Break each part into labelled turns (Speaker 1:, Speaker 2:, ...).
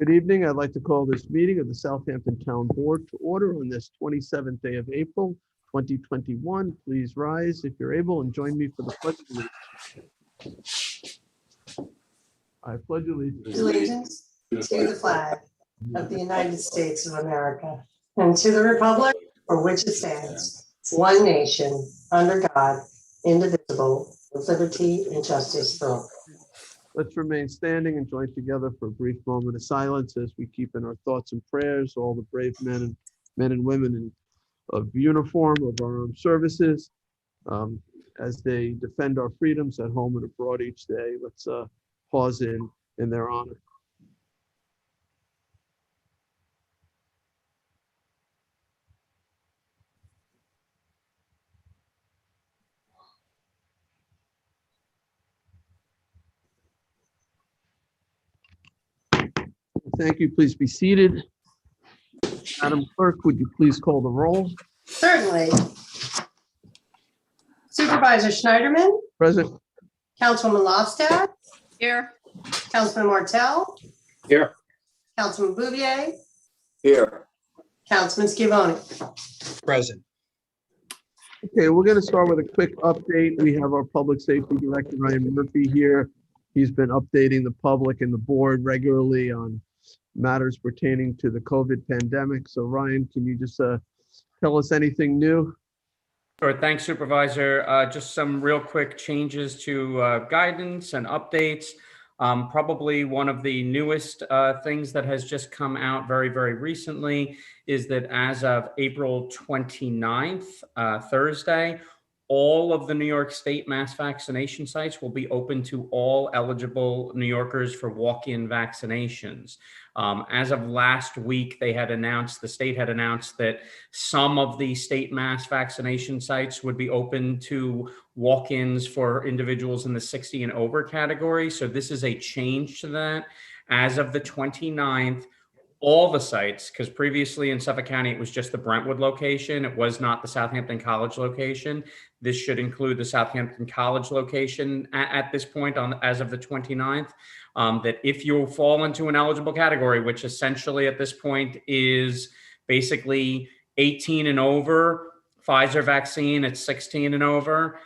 Speaker 1: Good evening. I'd like to call this meeting of the Southampton Town Board to order on this 27th day of April, 2021. Please rise if you're able and join me for the pledge of allegiance. I pledge
Speaker 2: Allegiance to the flag of the United States of America and to the republic for which it stands, one nation, under God, indivisible, with liberty and justice for all.
Speaker 1: Let's remain standing and join together for a brief moment of silence as we keep in our thoughts and prayers all the brave men and women of uniform of our armed services as they defend our freedoms at home and abroad each day. Let's pause in their honor. Thank you. Please be seated. Madam Clerk, would you please call the roll?
Speaker 2: Certainly. Supervisor Schneiderman,
Speaker 1: Present.
Speaker 2: Councilwoman Lofstad,
Speaker 3: Here.
Speaker 2: Councilman Martell,
Speaker 4: Here.
Speaker 2: Councilman Bouvier,
Speaker 4: Here.
Speaker 2: Councilman Scivone.
Speaker 4: Present.
Speaker 1: Okay, we're going to start with a quick update. We have our Public Safety Director, Ryan Murphy, here. He's been updating the public and the board regularly on matters pertaining to the COVID pandemic. So Ryan, can you just tell us anything new?
Speaker 5: Sure. Thanks, Supervisor. Just some real quick changes to guidance and updates. Probably one of the newest things that has just come out very, very recently is that as of April 29th, Thursday, all of the New York State mass vaccination sites will be open to all eligible New Yorkers for walk-in vaccinations. As of last week, the state had announced that some of the state mass vaccination sites would be open to walk-ins for individuals in the 60 and over category. So this is a change to that. As of the 29th, all the sites, because previously in Suffolk County, it was just the Brentwood location. It was not the Southampton College location. This should include the Southampton College location at this point as of the 29th. That if you fall into an eligible category, which essentially at this point is basically 18 and over, Pfizer vaccine at 16 and over,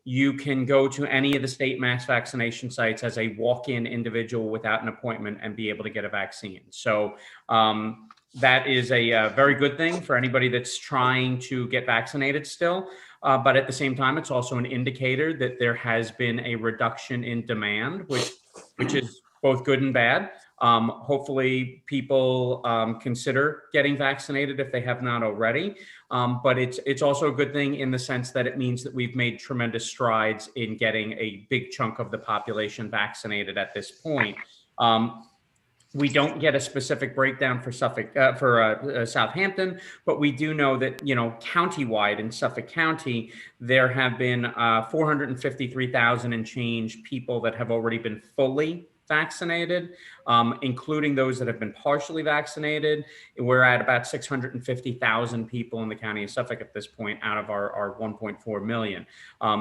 Speaker 5: you can go to any of the state mass vaccination sites as a walk-in individual without an appointment and be able to get a vaccine. So that is a very good thing for anybody that's trying to get vaccinated still. But at the same time, it's also an indicator that there has been a reduction in demand, which is both good and bad. Hopefully people consider getting vaccinated if they have not already. But it's also a good thing in the sense that it means that we've made tremendous strides in getting a big chunk of the population vaccinated at this point. We don't get a specific breakdown for Southampton, but we do know that, countywide in Suffolk County, there have been 453,000 and change people that have already been fully vaccinated, including those that have been partially vaccinated. We're at about 650,000 people in the county of Suffolk at this point out of our 1.4 million.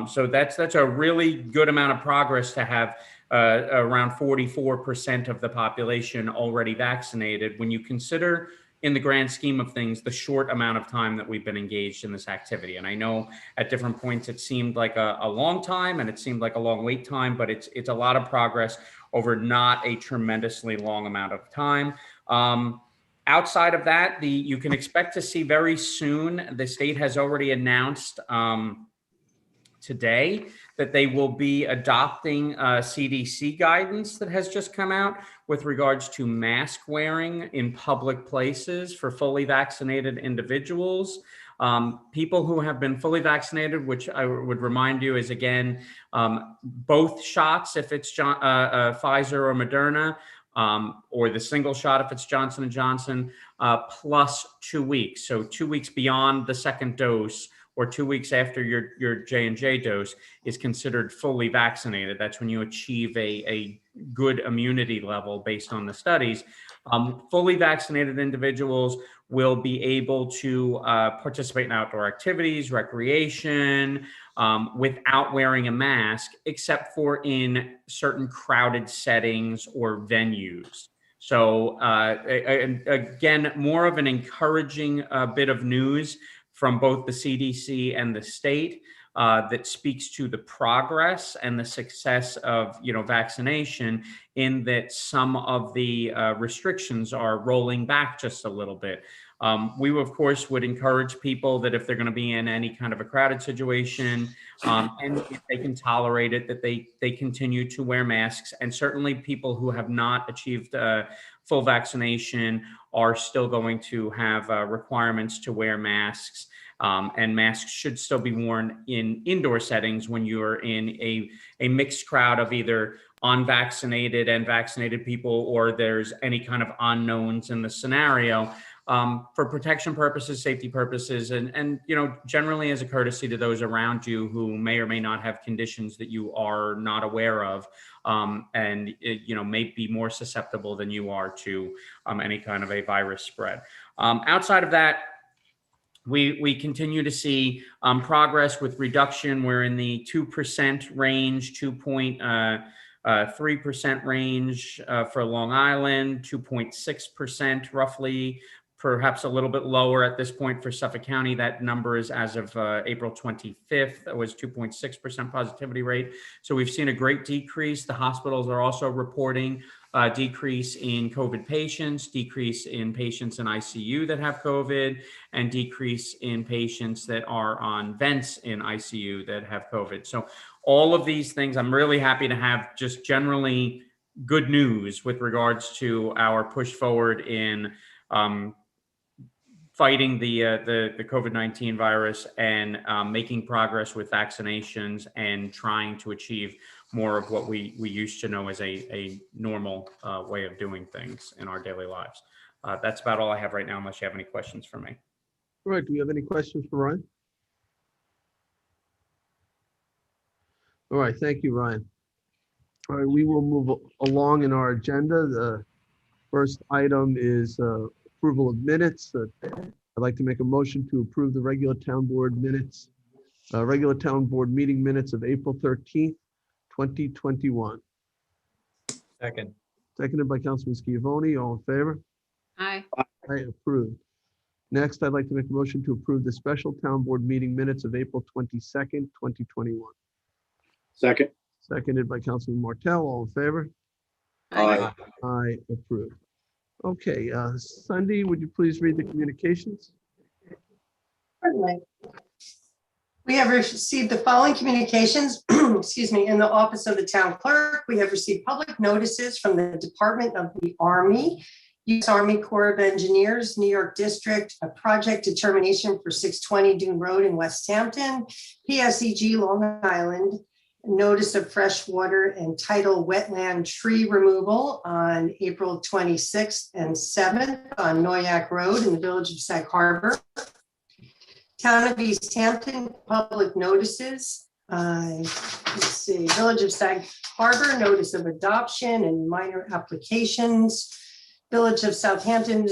Speaker 5: So that's a really good amount of progress to have around 44% of the population already vaccinated when you consider, in the grand scheme of things, the short amount of time that we've been engaged in this activity. And I know at different points it seemed like a long time and it seemed like a long wait time, but it's a lot of progress over not a tremendously long amount of time. Outside of that, you can expect to see very soon, the state has already announced today that they will be adopting CDC guidance that has just come out with regards to mask wearing in public places for fully vaccinated individuals. People who have been fully vaccinated, which I would remind you is, again, both shots, if it's Pfizer or Moderna, or the single shot if it's Johnson & Johnson, plus 2 weeks. So 2 weeks beyond the second dose or 2 weeks after your J&J dose is considered fully vaccinated. That's when you achieve a good immunity level based on the studies. Fully vaccinated individuals will be able to participate in outdoor activities, recreation, without wearing a mask, except for in certain crowded settings or venues. So and again, more of an encouraging bit of news from both the CDC and the state that speaks to the progress and the success of vaccination, in that some of the restrictions are rolling back just a little bit. We, of course, would encourage people that if they're going to be in any kind of a crowded situation, and if they can tolerate it, that they continue to wear masks. And certainly people who have not achieved full vaccination are still going to have requirements to wear masks. And masks should still be worn in indoor settings when you're in a mixed crowd of either unvaccinated and vaccinated people, or there's any kind of unknowns in the scenario. For protection purposes, safety purposes, and generally as a courtesy to those around you who may or may not have conditions that you are not aware of, and may be more susceptible than you are to any kind of a virus spread. Outside of that, we continue to see progress with reduction. We're in the 2% range, 2.3% range for Long Island, 2.6% roughly, perhaps a little bit lower at this point for Suffolk County. That number is as of April 25th, it was 2.6% positivity rate. So we've seen a great decrease. The hospitals are also reporting a decrease in COVID patients, decrease in patients in ICU that have COVID, and decrease in patients that are on vents in ICU that have COVID. So all of these things, I'm really happy to have just generally good news with regards to our push forward in fighting the COVID-19 virus, and making progress with vaccinations, and trying to achieve more of what we used to know as a normal way of doing things in our daily lives. That's about all I have right now, unless you have any questions for me.
Speaker 1: All right, do we have any questions for Ryan? All right, thank you, Ryan. All right, we will move along in our agenda. The first item is approval of minutes. I'd like to make a motion to approve the regular town board minutes, regular town board meeting minutes of April 13th, 2021.
Speaker 3: Second.
Speaker 1: Seconded by Councilman Schiavone. All in favor?
Speaker 4: Aye.
Speaker 1: Aye, approved. Next, I'd like to make a motion to approve the special town board meeting minutes of April 22nd, 2021.
Speaker 3: Second.
Speaker 1: Seconded by Councilman Martell. All in favor?
Speaker 3: Aye.
Speaker 1: Aye, approved. Okay, Cindy, would you please read the communications?
Speaker 2: Certainly. We have received the following communications, excuse me, in the office of the town clerk. We have received public notices from the Department of the Army, U.S. Army Corps of Engineers, New York District, a project determination for 620 Dune Road in West Hampton, PSEG Long Island, notice of freshwater and tidal wetland tree removal on April 26th and 7th on Noyak Road in the village of Sag Harbor. Town of East Hampton public notices. Let's see, village of Sag Harbor, notice of adoption and minor applications. Village of Southampton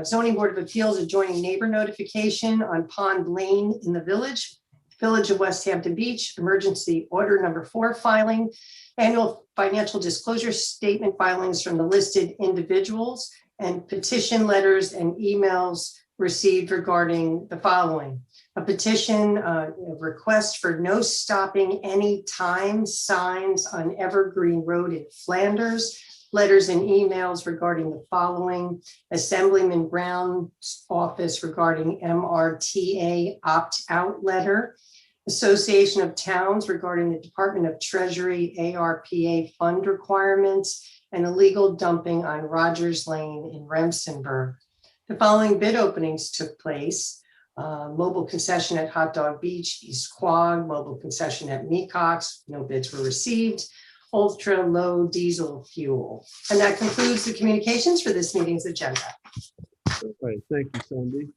Speaker 2: zoning board of appeals adjoining neighbor notification on Pond Lane in the village. Village of West Hampton Beach, emergency order number 4 filing, annual financial disclosure statement filings from the listed individuals, and petition letters and emails received regarding the following. A petition, a request for no stopping any time signs on Evergreen Road in Flanders. Letters and emails regarding the following: Assemblyman Brown's office regarding MRTA opt-out letter, Association of Towns regarding the Department of Treasury ARPA fund requirements, and illegal dumping on Rogers Lane in Remsenburg. The following bid openings took place: mobile concession at Hot Dog Beach, East Quogue, mobile concession at Mecox, no bids were received, ultra low diesel fuel. And that concludes the communications for this meeting's agenda.
Speaker 1: All right, thank you, Sandy.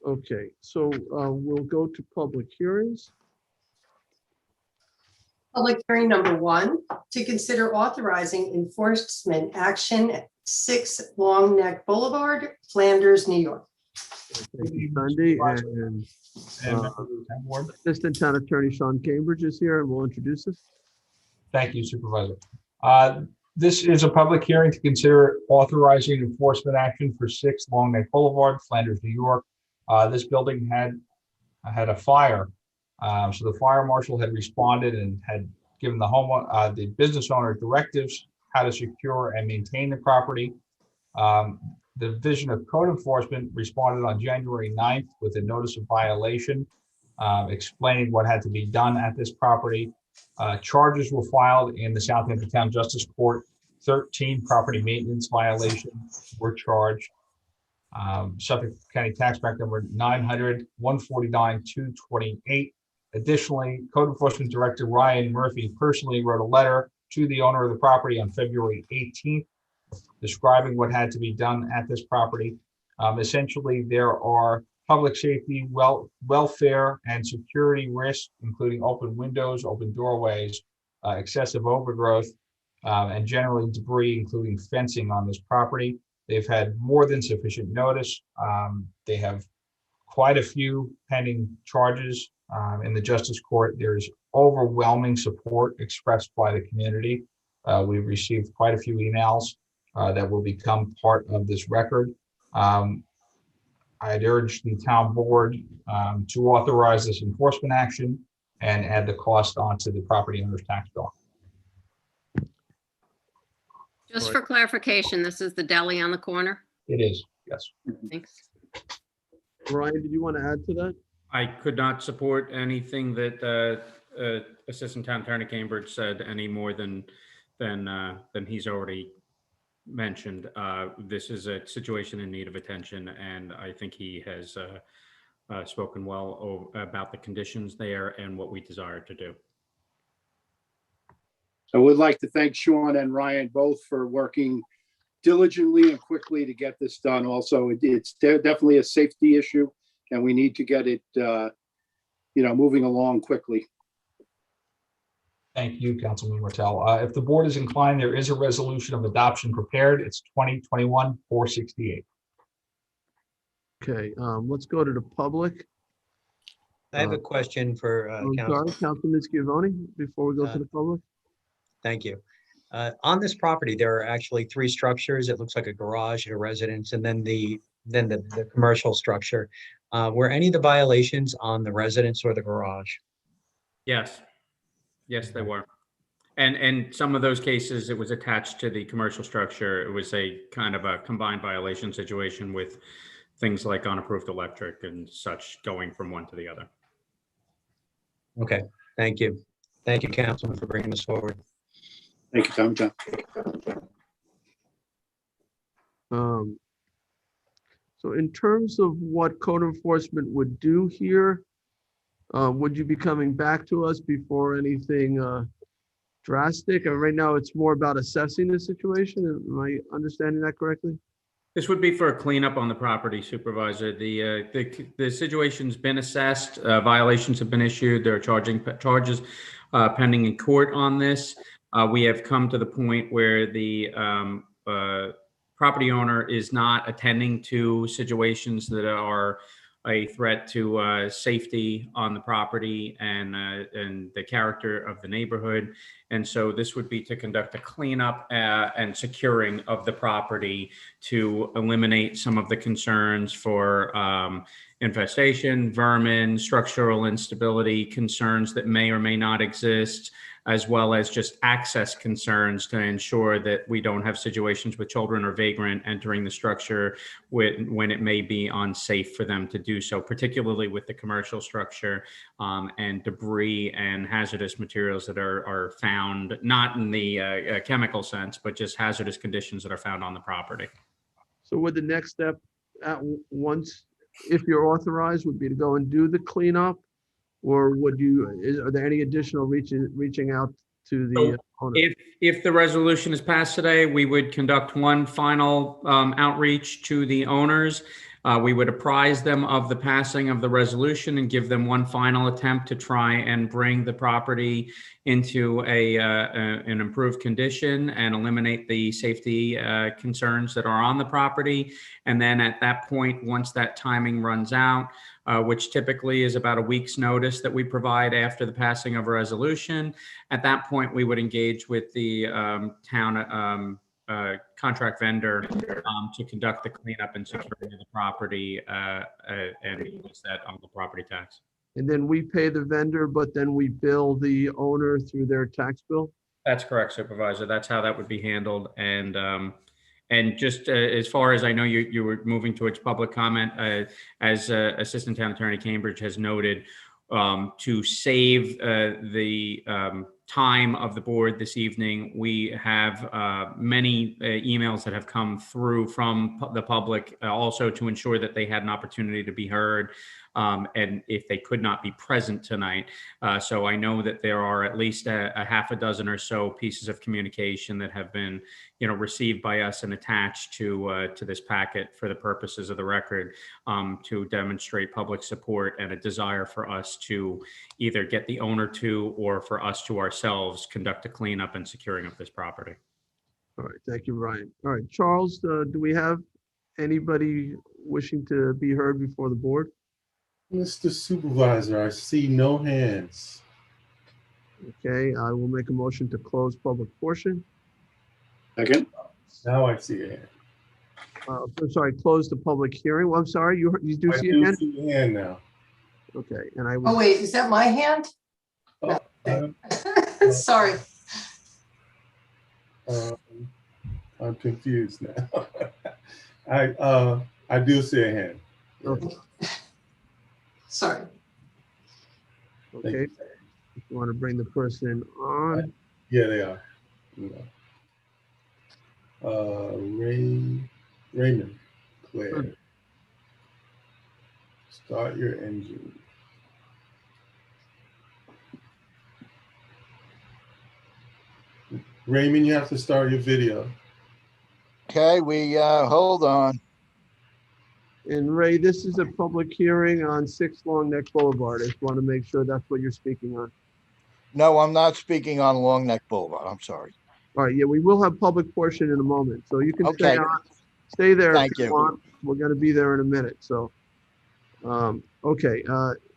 Speaker 1: Okay, so we'll go to public hearings.
Speaker 2: Public hearing number 1, to consider authorizing enforcement action at 6 Long Neck Boulevard, Flanders, New York.
Speaker 1: Thank you, Sandy, and Assistant Town Attorney Sean Cambridge is here and will introduce us.
Speaker 6: Thank you, Supervisor.
Speaker 4: This is a public hearing to consider authorizing enforcement action for 6 Long Neck Boulevard, Flanders, New York. This building had a fire. So the fire marshal had responded and had given the business owner directives how to secure and maintain the property. The Division of Code Enforcement responded on January 9th with a notice of violation, explaining what had to be done at this property. Charges were filed in the Southampton Town Justice Court. 13 property maintenance violations were charged. Suffolk County Tax Act number 900-149-228. Additionally, Code Enforcement Director Ryan Murphy personally wrote a letter to the owner of the property on February 18th, describing what had to be done at this property. Essentially, there are public safety, welfare, and security risks, including open windows, open doorways, excessive overgrowth, and generally debris, including fencing on this property. They've had more than sufficient notice. They have quite a few pending charges in the Justice Court. There's overwhelming support expressed by the community. We've received quite a few emails that will become part of this record. I'd urge the town board to authorize this enforcement action and add the cost onto the property owner's tax bill.
Speaker 6: Just for clarification, this is the deli on the corner?
Speaker 4: It is, yes.
Speaker 6: Thanks.
Speaker 1: Brian, did you want to add to that?
Speaker 5: I could not support anything that Assistant Town Attorney Cambridge said any more than he's already mentioned. This is a situation in need of attention, and I think he has spoken well about the conditions there and what we desire to do.
Speaker 3: I would like to thank Sean and Ryan both for working diligently and quickly to get this done. Also, it's definitely a safety issue, and we need to get it, moving along quickly.
Speaker 4: Thank you, Councilman Martell. If the board is inclined, there is a resolution of adoption prepared. It's 2021-468.
Speaker 1: Okay, let's go to the public.
Speaker 7: I have a question for
Speaker 1: I'm
Speaker 7: Council.
Speaker 1: sorry, Councilman Schiavone, before we go to the public.
Speaker 7: Thank you. On this property, there are actually 3 structures. It looks like a garage, a residence, and then the commercial structure. Were any of the violations on the residence or the garage?
Speaker 5: Yes, they were. And some of those cases, it was attached to the commercial structure. It was a kind of a combined violation situation with things like unapproved electric and such going from one to the other.
Speaker 7: Okay, thank you. Thank you, Councilman, for bringing this forward.
Speaker 3: Thank you, Tom.
Speaker 1: So in terms of what code enforcement would do here, would you be coming back to us before anything drastic? Right now, it's more about assessing the situation. Am I understanding that correctly?
Speaker 5: This would be for a cleanup on the property, Supervisor. The situation's been assessed, violations have been issued. There are charges pending in court on this. We have come to the point where the property owner is not attending to situations that are a threat to safety on the property and the character of the neighborhood. And so this would be to conduct a cleanup and securing of the property to eliminate some of the concerns for infestation, vermin, structural instability, concerns that may or may not exist, as well as just access concerns to ensure that we don't have situations with children or vagrant entering the structure when it may be unsafe for them to do so, particularly with the commercial structure and debris and hazardous materials that are found, not in the chemical sense, but just hazardous conditions that are found on the property.
Speaker 1: So would the next step if you're authorized, would be to go and do the cleanup? Or are there any additional reaching out to the owner?
Speaker 5: If the resolution is passed today, we would conduct one final outreach to the owners. We would apprise them of the passing of the resolution and give them one final attempt to try and bring the property into an improved condition and eliminate the safety concerns that are on the property. And then at that point, once that timing runs out, which typically is about a week's notice that we provide after the passing of a resolution. At that point, we would engage with the town contract vendor to conduct the cleanup and securing of the property and release that on the property tax.
Speaker 1: And then we pay the vendor, but then we bill the owner through their tax bill?
Speaker 5: That's correct, Supervisor. That's how that would be handled. And just as far as I know, you were moving towards public comment, as Assistant Town Attorney Cambridge has noted, to save the time of the board this evening, we have many emails that have come through from the public, also to ensure that they had an opportunity to be heard. And if they could not be present tonight. So I know that there are at least a half a dozen or so pieces of communication that have been, received by us and attached to this packet for the purposes of the record, to demonstrate public support and a desire for us to either get the owner to, or for us to ourselves conduct a cleanup and securing of this property.
Speaker 1: All right, thank you, Ryan. All right, Charles, do we have anybody wishing to be heard before the board?
Speaker 8: Mr. Supervisor, I see no hands.
Speaker 1: Okay, I will make a motion to close public portion.
Speaker 3: Second.
Speaker 8: Now I see a hand.
Speaker 1: I'm sorry, close the public hearing. Well, I'm sorry, you do
Speaker 8: I
Speaker 1: see a
Speaker 8: do
Speaker 1: hand?
Speaker 8: see a hand now.
Speaker 1: Okay, and I
Speaker 2: Oh,
Speaker 1: will,
Speaker 2: wait, is that my hand?
Speaker 8: Oh,
Speaker 2: Sorry.
Speaker 8: I'm confused now. I do see a hand.
Speaker 1: okay,
Speaker 2: Sorry.
Speaker 1: okay. If you want to bring the person on,
Speaker 8: Yeah, they are. Raymond Claire. Start your engine. Raymond, you have to start your video.
Speaker 9: Okay, we, hold on.
Speaker 1: and Ray, this is a public hearing on 6 Long Neck Boulevard. I just want to make sure that's what you're speaking on.
Speaker 9: No, I'm not speaking on Long Neck Boulevard. I'm sorry.
Speaker 1: All right, yeah, we will have public portion in a moment, so you can stay
Speaker 9: Okay.
Speaker 1: on, stay there if
Speaker 9: Thank
Speaker 1: you
Speaker 9: you.
Speaker 1: want. We're gonna be there in a minute, so. Okay,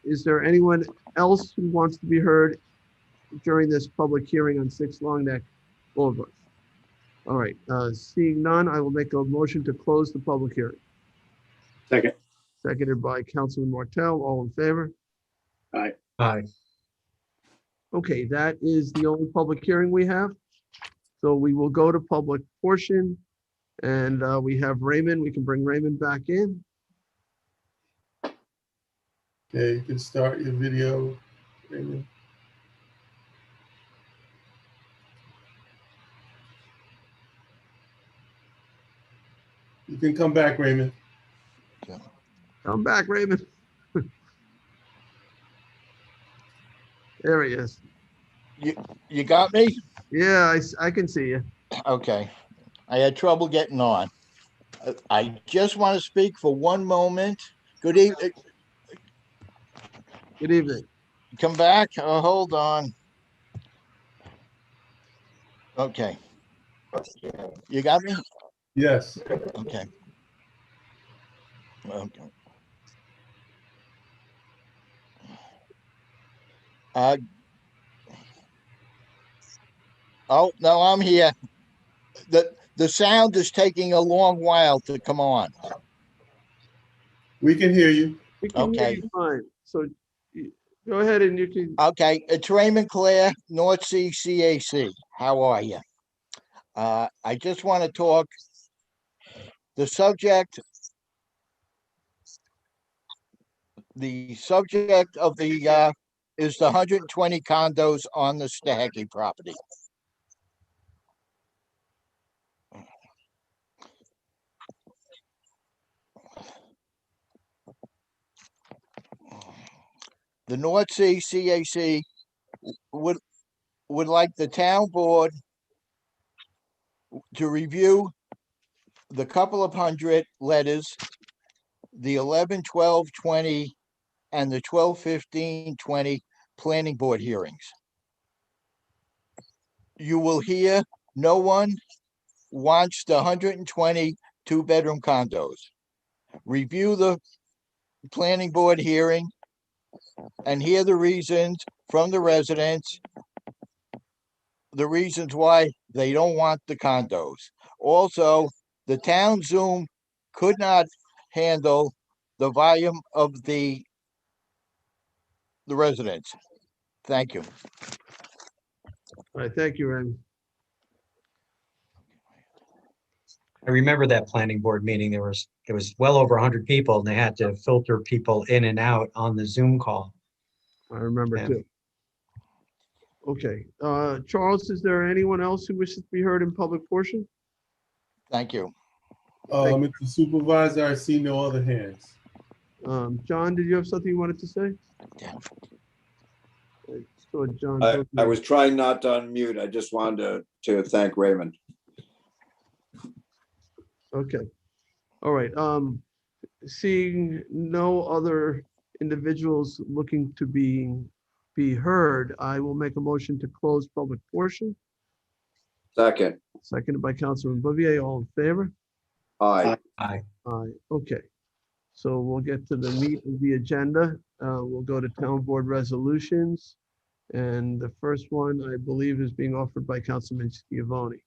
Speaker 1: is there anyone else who wants to be heard during this public hearing on 6 Long Neck Boulevard? All right, seeing none, I will make a motion to close the public hearing.
Speaker 3: Second.
Speaker 1: Seconded by Councilman Martell, all in favor?
Speaker 3: Aye.
Speaker 7: Aye.
Speaker 1: Okay, that is the only public hearing we have. So we will go to public portion, and we have Raymond. We can bring Raymond back in.
Speaker 8: Okay, you can start your video, Raymond. You can come back, Raymond.
Speaker 1: Come back, Raymond. There he is.
Speaker 9: You got me?
Speaker 1: Yeah, I can see you.
Speaker 9: Okay. I had trouble getting on. I just want to speak for one moment. Good evening.
Speaker 1: Good evening.
Speaker 9: Come back. Oh, hold on. Okay. You got me?
Speaker 8: Yes.
Speaker 9: Okay. Okay. Oh, no, I'm here. The sound is taking a long while to come on.
Speaker 8: We can hear you.
Speaker 1: We can hear
Speaker 9: Okay.
Speaker 1: you fine. So go ahead and you can.
Speaker 9: Okay, it's Raymond Claire, North Sea CAC. How are you? I just want to talk. The subject of the is the 120 condos on the Stahaki property. The North Sea CAC would like the town board to review the couple of hundred letters, the 11/12/20 and the 12/15/20 planning board hearings. You will hear no one wants the 120 two-bedroom condos. Review planning board hearing and hear the reasons from the residents, the reasons why they don't want the condos. Also, the town Zoom could not handle the volume of the residents. Thank you.
Speaker 1: All right, thank you, Raymond.
Speaker 7: I remember that planning board meeting. There was well over 100 people and they had to filter people in and out on the Zoom call.
Speaker 1: I remember
Speaker 7: Yeah.
Speaker 1: too. Okay, Charles, is there anyone else who wishes to be heard in public portion?
Speaker 9: Thank you.
Speaker 8: Mr. Supervisor, I see no other hands.
Speaker 1: John, did you have something you wanted to say?
Speaker 9: Yeah.
Speaker 1: I saw John.
Speaker 10: I was trying not to unmute. I just wanted to thank Raymond.
Speaker 1: Okay, all right. Seeing no other individuals looking to be heard, I will make a motion to close public portion.
Speaker 10: Second,
Speaker 1: Seconded by Councilman Bouvier. All in favor?
Speaker 10: aye.
Speaker 7: Aye.
Speaker 1: Aye. Okay. So we'll get to the meat of the agenda. We'll go to town board resolutions. And the first one, I believe, is being offered by Councilman Schiavone.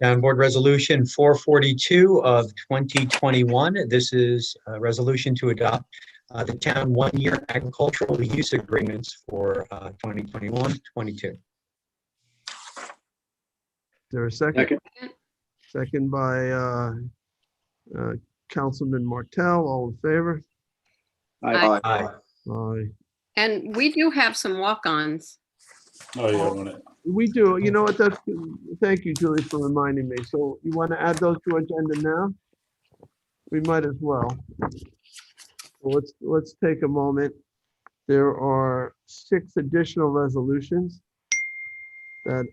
Speaker 7: Town Board Resolution 442 of 2021. This is a resolution to adopt the town one-year agricultural use agreements for 2021-22.
Speaker 1: Is there a second?
Speaker 3: Second.
Speaker 1: Second by Councilman Martell. All in favor?
Speaker 3: Aye.
Speaker 10: Aye.
Speaker 1: Aye.
Speaker 6: And we do have some walk-ons.
Speaker 8: Oh, yeah, on it.
Speaker 1: We do. You know what? Thank you, Julie, for reminding me. So you want to add those to agenda now? We might as well. So let's take a moment. There are 6 additional resolutions that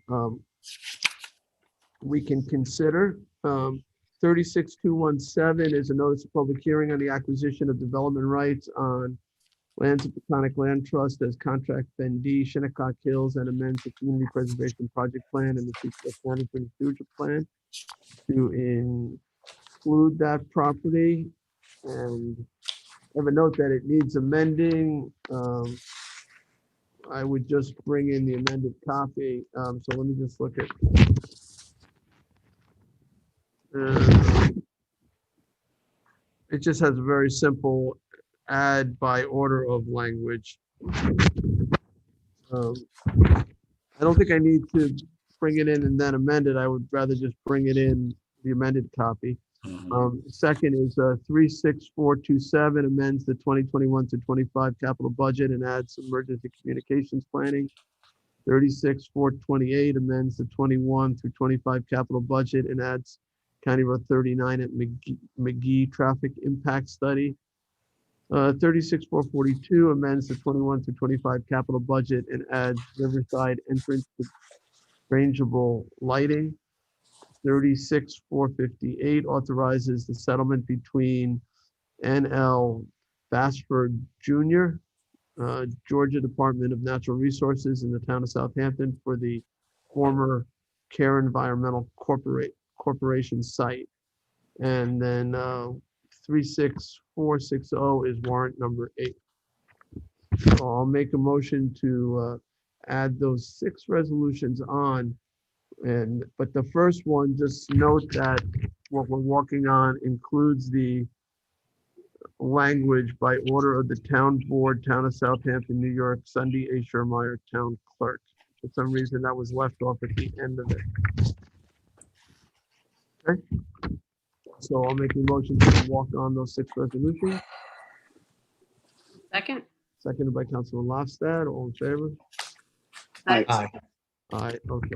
Speaker 1: we can consider. 36217 is a notice of public hearing on the acquisition of development rights on lands of Peconic Land Trust as contract vendee Shinnecock Hills, and amends the community preservation project plan and the future management future plan to include that property. And I have a note that it needs amending. I would just bring in the amended copy. So let me just look at. It just has a very simple add by order of language. I don't think I need to bring it in and then amend it. I would rather just bring it in the amended copy. Second is 36427 amends the 2021 to 25 capital budget and adds emergency communications planning. 36428 amends the 21 through 25 capital budget and adds County Road 39 at McGee traffic impact study. 36442 amends the 21 through 25 capital budget and adds riverside entrance to kranjabel lighting. 36458 authorizes the settlement between NL Bassford Jr., Georgia Department of Natural Resources in the town of Southampton for the former Care Environmental Corporation site. And then 36460 is warrant number 8. So I'll make a motion to add those 6 resolutions on. But the first one, just note that what we're working on includes the language by order of the town board, town of Southampton, New York, Sunday A. Schermeyer, town clerk. For some reason, that was left off at the end of it. Okay. So I'll make a motion to walk on those 6 resolutions.
Speaker 6: Second?
Speaker 1: Seconded by Councilman Lofstad. All in favor?
Speaker 3: Aye.
Speaker 7: Aye.
Speaker 1: Aye, okay.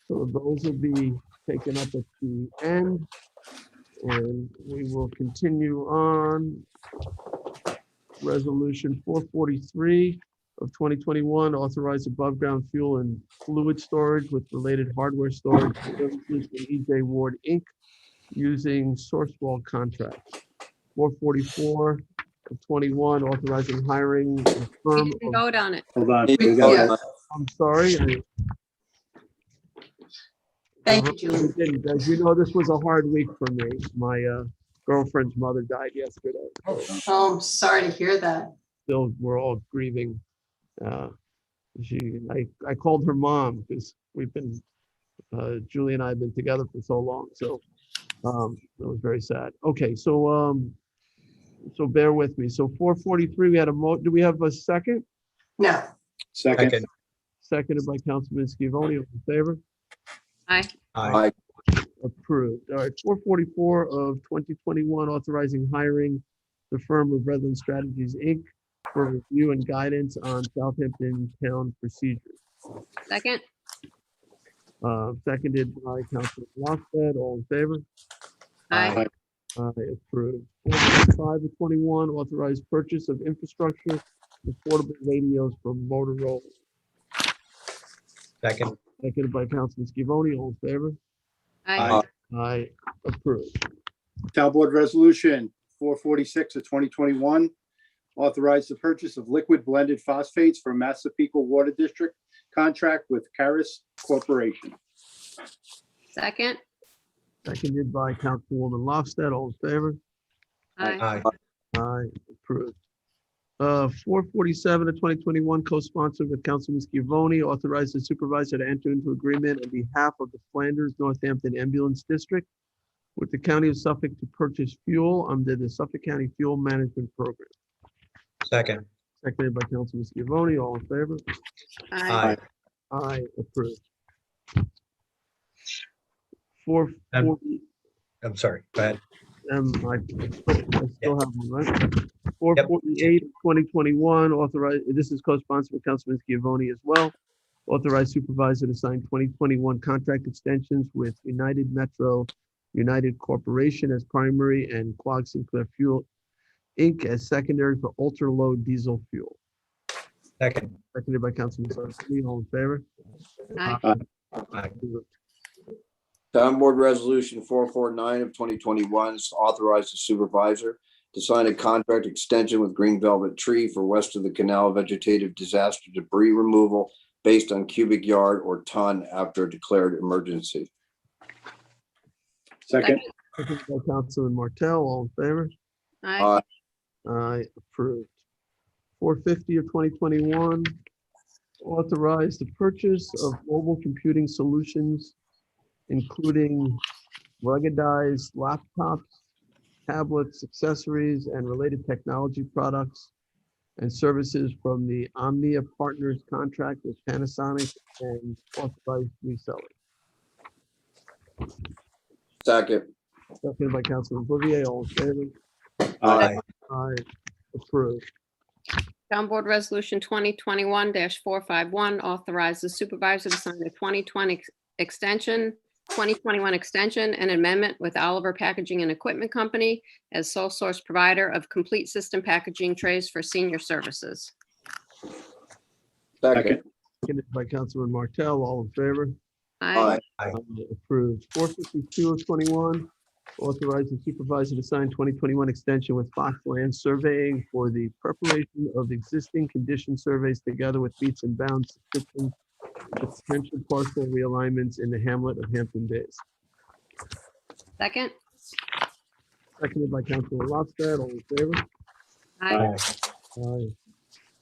Speaker 1: So those will be taken up at the end. And we will continue on. Resolution 443 of 2021, authorize above ground fuel and fluid storage with related hardware storage services in EJ Ward, Inc., using Sourcewell contracts. 444 of 21, authorizing hiring a
Speaker 6: We
Speaker 1: firm
Speaker 6: didn't
Speaker 1: of,
Speaker 6: vote on it.
Speaker 3: Hold on.
Speaker 10: Need
Speaker 3: We
Speaker 10: to
Speaker 3: got
Speaker 10: vote
Speaker 3: it.
Speaker 10: on-
Speaker 1: I'm sorry.
Speaker 2: Thank you, Julie.
Speaker 1: As you know, this was a hard week for me. girlfriend's mother died yesterday.
Speaker 2: Oh, I'm sorry to hear that.
Speaker 1: Still, we're all grieving. I called her mom because we've been, Julie and I have been together for so long. So it was very sad. Okay, so bear with me. So 443, we had do we have a second?
Speaker 2: No,
Speaker 3: Second.
Speaker 7: Second.
Speaker 1: Seconded by Councilman Scavone. All in favor?
Speaker 6: Aye.
Speaker 7: Aye.
Speaker 1: Approved. All right, 444 of 2021, authorizing hiring the firm of Redland Strategies, Inc. for review and guidance on Southampton town procedures.
Speaker 6: Second.
Speaker 1: Seconded by Councilman Lockstead. All in favor?
Speaker 6: Aye.
Speaker 1: Approved. 445 of 21, authorized purchase of infrastructure for portable radios from Motorola.
Speaker 7: Second.
Speaker 1: Seconded by Councilman Scavone. All in favor?
Speaker 6: Aye.
Speaker 1: Aye. Approved.
Speaker 3: Town Board Resolution 446 of 2021, authorize the purchase of liquid blended phosphates for Massapequa Water District contract with Caris Corporation.
Speaker 6: Second.
Speaker 1: Seconded by Councilwoman Lofstad. All in favor?
Speaker 6: Aye.
Speaker 1: Aye. Approved. 447 of 2021, co-sponsored with Councilman Scavone, authorized the supervisor to enter into agreement on behalf of the Flanders Northampton Ambulance District with the County of Suffolk to purchase fuel under the Suffolk County Fuel Management Program.
Speaker 7: Second.
Speaker 1: Seconded by Councilman Scavone. All in favor?
Speaker 6: Aye.
Speaker 1: Aye. Approved. 440.
Speaker 7: I'm sorry. Go ahead.
Speaker 1: I still have one, right? 448 of 2021, authorized, this is co-sponsored with Councilman Scavone as well. Authorized supervisor to sign 2021 contract extensions with United Metro United Corporation as primary and Quag Sinclair Fuel Inc. as secondary for ultra-low diesel fuel.
Speaker 7: Second.
Speaker 1: Seconded by Councilman Sarcini. All in favor?
Speaker 6: Aye.
Speaker 7: Aye.
Speaker 10: Town Board Resolution 449 of 2021, authorize the supervisor to sign a contract extension with Green Velvet Tree for west of the canal vegetative disaster debris removal based on cubic yard or ton after a declared emergency.
Speaker 3: Second.
Speaker 1: Seconded by Councilman Martell. All in favor?
Speaker 6: Aye.
Speaker 1: Aye. Approved. 450 of 2021, authorize the purchase of mobile computing solutions, including ruggedized laptops, tablets, accessories, and related technology products and services from the Omnia Partners contract with Panasonic and authorized reseller.
Speaker 10: Second.
Speaker 1: Seconded by Councilman Bouvier. All in favor?
Speaker 3: Aye.
Speaker 1: Aye. Approved.
Speaker 6: Town Board Resolution 2021-451, authorize the supervisor to sign a 2021 extension and amendment with Oliver Packaging and Equipment Company as sole source provider of complete system packaging trays for senior services.
Speaker 10: Second.
Speaker 1: Seconded by Councilman Martell. All in favor?
Speaker 6: Aye.
Speaker 10: Aye.
Speaker 1: Approved. 452 of 21, authorize the supervisor to sign 2021 extension with Fox Land Surveying for the preparation of existing condition surveys together with meets and bounds subscription for potential parcel realignments in the hamlet of Hampton Bays.
Speaker 6: Second.
Speaker 1: Seconded by Councilman Lofstad. All in favor?
Speaker 6: Aye.
Speaker 1: Aye.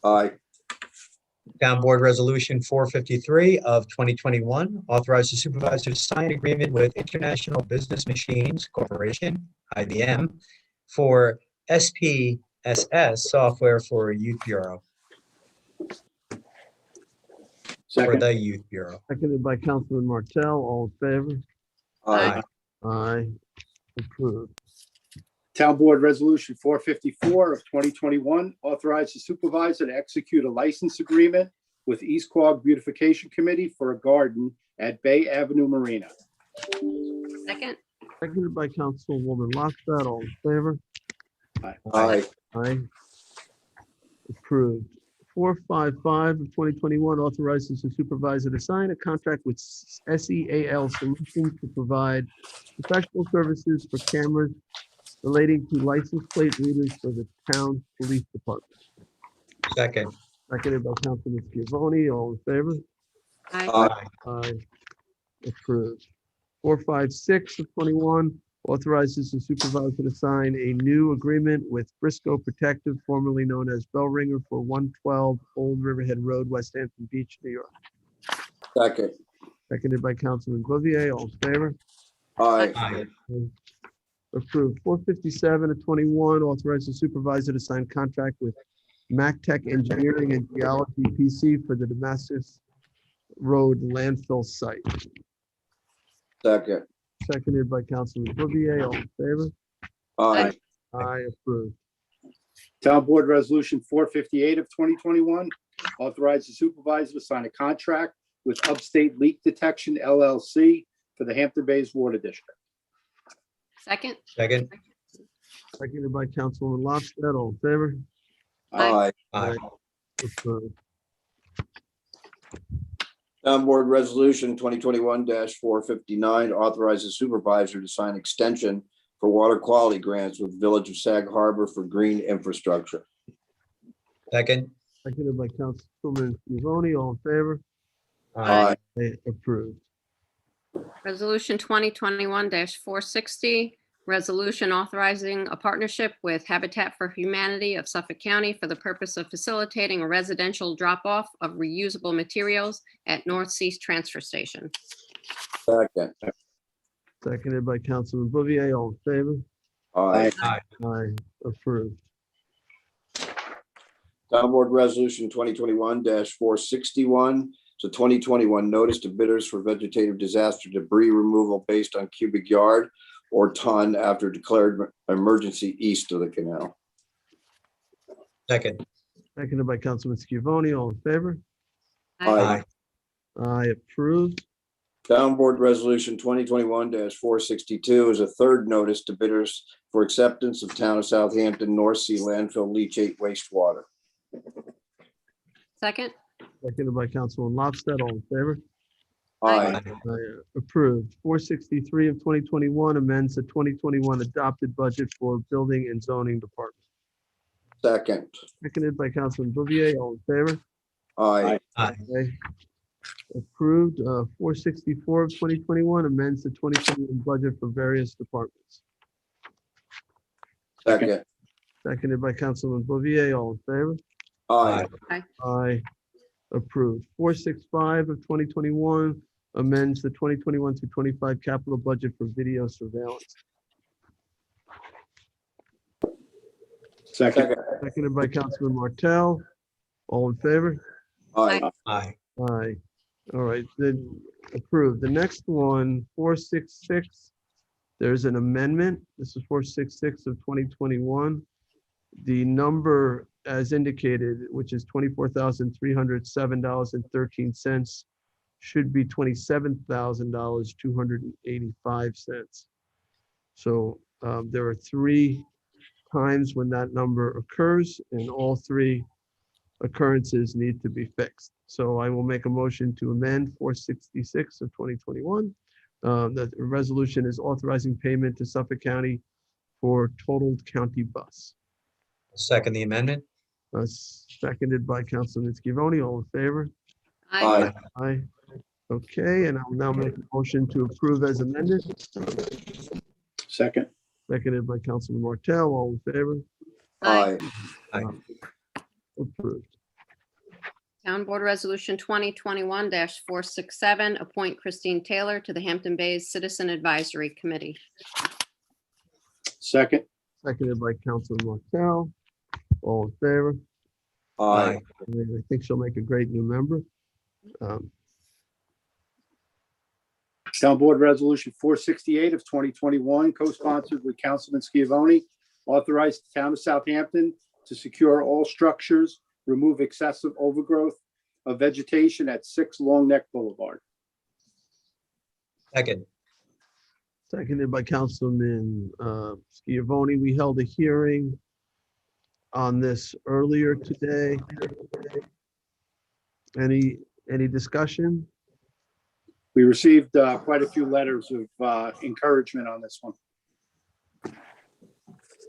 Speaker 10: Aye.
Speaker 7: Town Board Resolution 453 of 2021, authorize the supervisor to sign agreement with International Business Machines Corporation, IBM, for SPSS software for Youth Bureau, for
Speaker 3: Second.
Speaker 7: the Youth Bureau.
Speaker 1: Seconded by Councilman Martell. All in favor?
Speaker 10: Aye.
Speaker 1: Aye. Approved.
Speaker 3: Town Board Resolution 454 of 2021, authorize the supervisor to execute a license agreement with East Quogue Beautification Committee for a garden at Bay Avenue Marina.
Speaker 6: Second.
Speaker 1: Seconded by Councilwoman Lofstad. All in favor?
Speaker 10: Aye.
Speaker 1: Aye. Approved. 455 of 2021 authorizes the supervisor to sign a contract with SEAL Solutions to provide professional services for cameras relating to license plate readers for the town police department.
Speaker 7: Second.
Speaker 1: Seconded by Councilman Scavone. All in favor?
Speaker 6: Aye.
Speaker 10: Aye.
Speaker 1: Aye. Approved. 456 of 21 Authorizes the supervisor to sign a new agreement with Briscoe Protective, formerly known as Bell Ringer, for 112 Old Riverhead Road, West Hampton Beach, New York.
Speaker 10: second,
Speaker 1: Seconded by Councilman Bouvier. All in favor?
Speaker 10: aye,
Speaker 7: Aye.
Speaker 1: Approved. 457 of 21, authorize the supervisor to sign contract with MacTech Engineering and Geology PC for the Damascus Road landfill site.
Speaker 10: second,
Speaker 1: Seconded by Councilman Bouvier. All in favor?
Speaker 10: aye,
Speaker 1: Aye, approved.
Speaker 3: Town Board Resolution 458 of 2021, authorize the supervisor to sign a contract with Upstate Leak Detection LLC for the Hampton Bays Water District.
Speaker 6: Second.
Speaker 7: Second.
Speaker 1: Seconded by Councilman Lofstad. All in favor?
Speaker 10: aye.
Speaker 7: Aye.
Speaker 1: Approved.
Speaker 10: Town Board Resolution 2021-459 authorizes supervisor to sign extension for water quality grants with Village of Sag Harbor for green infrastructure.
Speaker 7: Second.
Speaker 1: Seconded by Councilman Scivone. All in favor?
Speaker 10: Aye,
Speaker 1: Aye, approved.
Speaker 6: Resolution 2021-460, resolution authorizing a partnership with Habitat for Humanity of Suffolk County for the purpose of facilitating a residential drop-off of reusable materials at North Sea Transfer Station.
Speaker 10: second,
Speaker 1: Seconded by Councilman Bouvier. All in favor?
Speaker 10: aye.
Speaker 7: Aye.
Speaker 1: Aye, approved.
Speaker 10: Town Board Resolution 2021-461. It's a 2021 notice to bidders for vegetative disaster debris removal based on cubic yard or ton after declared emergency east of the canal.
Speaker 7: Second.
Speaker 1: Seconded by Councilman Scivone. All in favor?
Speaker 10: Aye.
Speaker 1: Aye, approved.
Speaker 10: Town Board Resolution 2021-462 is a third notice to bidders for acceptance of Town of Southampton North Sea landfill leachate wastewater.
Speaker 6: Second.
Speaker 1: Seconded by Councilman Lofstad. All in favor?
Speaker 10: Aye,
Speaker 1: Aye, approved. 463 of 2021 amends the 2021 adopted budget for Building and Zoning Department.
Speaker 10: second,
Speaker 1: Seconded by Councilman Bouvier. All in favor?
Speaker 10: aye,
Speaker 7: Aye.
Speaker 1: Aye. Approved. 464 of 2021 amends the 2021 budget for various departments.
Speaker 10: second,
Speaker 1: Seconded by Councilman Bouvier. All in favor?
Speaker 10: aye,
Speaker 1: Aye. Approved. 465 of 2021 amends the 2021 through 25 capital budget for video surveillance.
Speaker 3: Second,
Speaker 10: second,
Speaker 1: Seconded by Councilman Martell. All in favor?
Speaker 10: aye,
Speaker 7: Aye.
Speaker 1: Aye. All right, then approved. The next one, 466, there's an amendment. This is 466 of 2021. The number as indicated, which is $24,307.13, should be $27,285. So there are 3 times when that number occurs, and all 3 occurrences need to be fixed. So I will make a motion to amend 466 of 2021. The resolution is authorizing payment to Suffolk County for totaled county bus.
Speaker 7: Second the amendment.
Speaker 1: Seconded by Councilman Scivone. All in favor?
Speaker 10: aye,
Speaker 1: Aye. Okay, and I'll now make a motion to approve as amended.
Speaker 3: second,
Speaker 1: Seconded by Councilman Martell. All in favor?
Speaker 10: aye,
Speaker 1: Approved.
Speaker 6: Town Board Resolution 2021-467, appoint Christine Taylor to the Hampton Bays Citizen Advisory Committee.
Speaker 3: second,
Speaker 1: Seconded by Councilman Martell. All in favor?
Speaker 10: aye.
Speaker 1: I think she'll make a great new member.
Speaker 3: Town Board Resolution 468 of 2021, co-sponsored with Councilman Scivone, authorized the Town of Southampton to secure all structures, remove excessive overgrowth of vegetation at 6 Long Neck Boulevard.
Speaker 7: Second.
Speaker 1: Seconded by Councilman Scivone. We held a hearing on this earlier today. Any discussion?
Speaker 3: We received quite a few letters of encouragement on this one.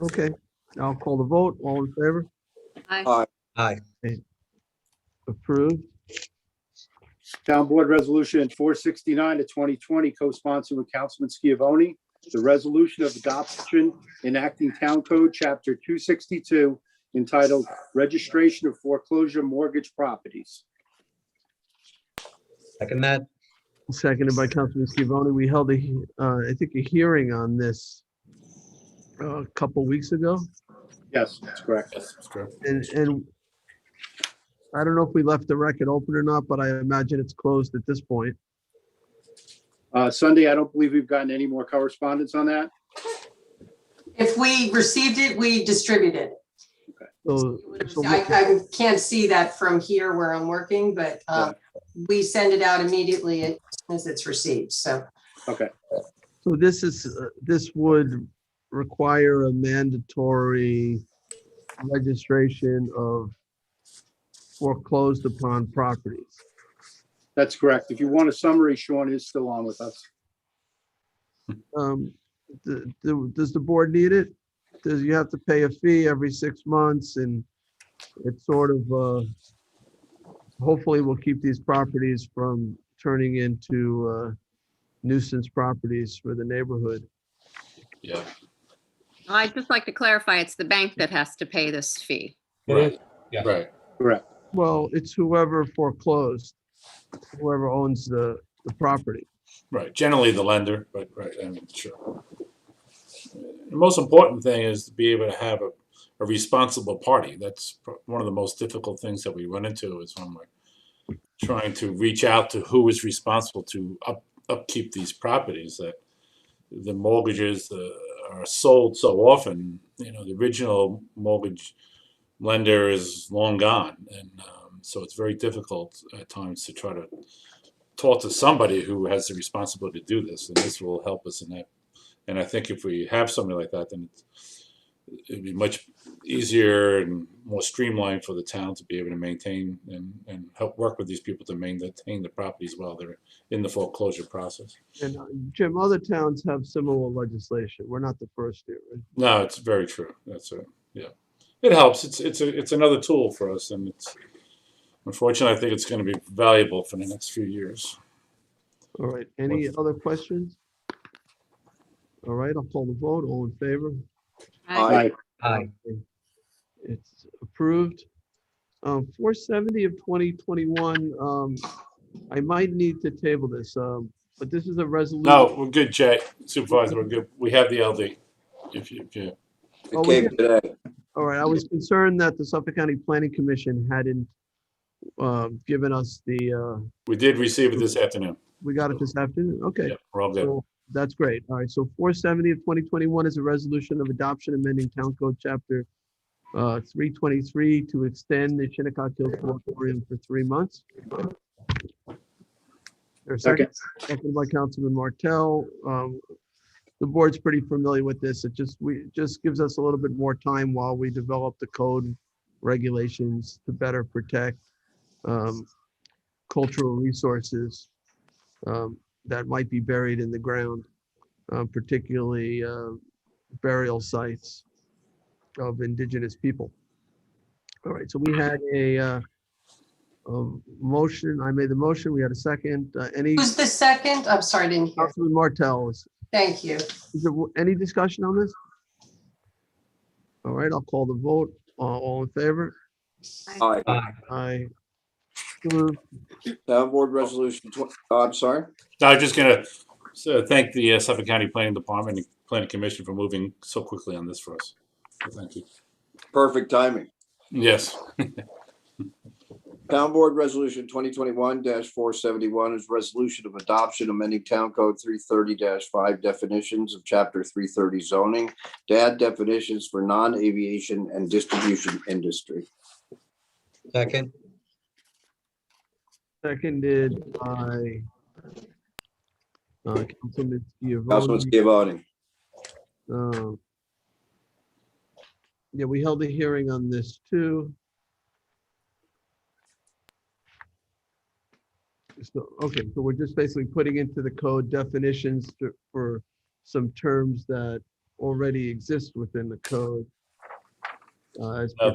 Speaker 1: Okay, I'll call the vote. All in favor?
Speaker 6: Aye.
Speaker 7: Aye.
Speaker 1: Approved.
Speaker 3: Town Board Resolution 469 of 2020, co-sponsored with Councilman Scivone, the resolution of adoption enacting Town Code Chapter 262 entitled Registration of Foreclosure Mortgage Properties.
Speaker 7: Second that.
Speaker 1: Seconded by Councilman Scavone. We held I think a hearing on this a couple weeks ago.
Speaker 3: Yes, that's correct.
Speaker 11: Yes, that's correct.
Speaker 1: And I don't know if we left the record open or not, but I imagine it's closed at this point.
Speaker 3: Sunday, I don't believe we've gotten any more correspondence on that.
Speaker 2: If we received it, we distributed it.
Speaker 1: So,
Speaker 2: I can't see that from here where I'm working, but we send it out immediately as soon as it's received, so.
Speaker 3: Okay,
Speaker 1: so this would require a mandatory registration of foreclosed upon properties.
Speaker 3: that's correct. If you want a summary, Sean is still on with us.
Speaker 1: Does the board need it? Does you have to pay a fee every 6 months, and it's sort of hopefully we'll keep these properties from turning into nuisance properties for the neighborhood.
Speaker 11: Yeah.
Speaker 6: I'd just like to clarify, it's the bank that has to pay this fee.
Speaker 11: Right.
Speaker 4: Yes.
Speaker 11: Right.
Speaker 3: Correct.
Speaker 1: Well, it's whoever foreclosed, whoever owns the property.
Speaker 11: Right. Generally the lender, but right. I mean, sure. The most important thing is to be able to have a responsible party. That's one of the most difficult things that we run into is when we're trying to reach out to who is responsible to upkeep these properties. That the mortgages are sold so often. You know, the original mortgage lender is long gone, and so it's very difficult at times to try to talk to somebody who has the responsibility to do this, and this will help us in that. And I think if we have something like that, then it'd be much easier and more streamlined for the town to be able to maintain and help work with these people to maintain the properties while they're in the foreclosure process.
Speaker 1: And Jim, other towns have similar legislation. We're not the first here, right?
Speaker 11: No, it's very true. That's it. Yeah, it helps. It's another tool for us, and it's unfortunately I think it's going to be valuable for the next few years.
Speaker 1: All right, any other questions? All right, I'll call the vote. All in favor?
Speaker 10: Aye.
Speaker 7: Aye.
Speaker 1: It's approved. 470 of 2021, I might need to table this, but this is a resolution.
Speaker 11: No, we're good, Jay. Supervisor, we're good. We have the LD. If you
Speaker 10: It
Speaker 1: Oh, we
Speaker 10: came
Speaker 1: did.
Speaker 10: today.
Speaker 1: All right, I was concerned that the Suffolk County Planning Commission hadn't given us
Speaker 11: we did receive it this afternoon.
Speaker 1: we got it this afternoon. Okay.
Speaker 11: Yeah, we're all good.
Speaker 1: So that's great. All right, so 470 of 2021 is a resolution of adoption amending Town Code Chapter 323 to extend the Shinnecock Hills moratorium for 3 months. There's
Speaker 3: Second.
Speaker 1: second by Councilman Martell. The board's pretty familiar with this. It just gives us a little bit more time while we develop the code regulations to better protect cultural resources that might be buried in the ground, particularly burial sites of indigenous people. All right, so we had a motion. I made the motion. We had a second. Any
Speaker 2: Who's the second? I'm sorry, I didn't hear.
Speaker 1: Councilman Martell,
Speaker 2: Thank you.
Speaker 1: is there any discussion on this? All right, I'll call the vote. All in favor?
Speaker 10: Aye.
Speaker 7: Aye.
Speaker 1: Aye. Approved.
Speaker 10: Town Board Resolution, I'm sorry?
Speaker 11: I was just going to thank the Suffolk County Planning Department and Planning Commission for moving so quickly on this for us. So thank you.
Speaker 10: Perfect timing.
Speaker 11: Yes.
Speaker 10: Town Board Resolution 2021-471 is resolution of adoption amending Town Code 330-5 definitions of Chapter 330 zoning to add definitions for non-aviation and distribution industry.
Speaker 7: Second.
Speaker 1: Seconded by Councilman
Speaker 10: Councilman
Speaker 1: Scavone.
Speaker 10: Scavone.
Speaker 1: Yeah, we held a hearing on this too. So, okay, so we're just basically putting into the code definitions for some terms that already exist within the code.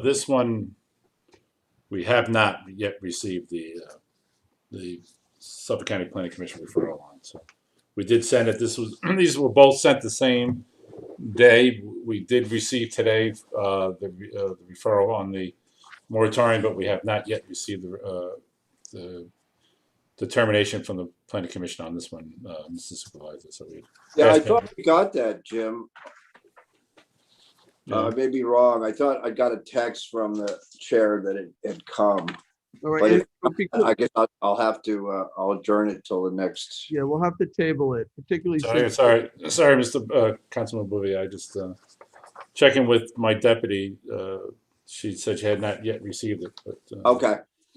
Speaker 11: This one, we have not yet received the Suffolk County Planning Commission referral on. So We did send it. These were both sent the same day. We did receive today the referral on the moratorium, but we have not yet received the determination from the planning commission on this one, Mr. Supervisor. So we
Speaker 10: Yeah, I
Speaker 11: asked
Speaker 10: thought
Speaker 11: him-
Speaker 10: we got that, Jim. I may be wrong. I thought I got a text from the chair that it had come.
Speaker 1: All right,
Speaker 10: But
Speaker 1: and
Speaker 10: if,
Speaker 1: because-
Speaker 10: I guess I'll have to, I'll adjourn it till the next.
Speaker 1: yeah, we'll have to table it, particularly since,
Speaker 11: sorry, Mr. Councilman Bouvier. I just checking with my deputy. She said she had not yet received it, but
Speaker 10: Okay,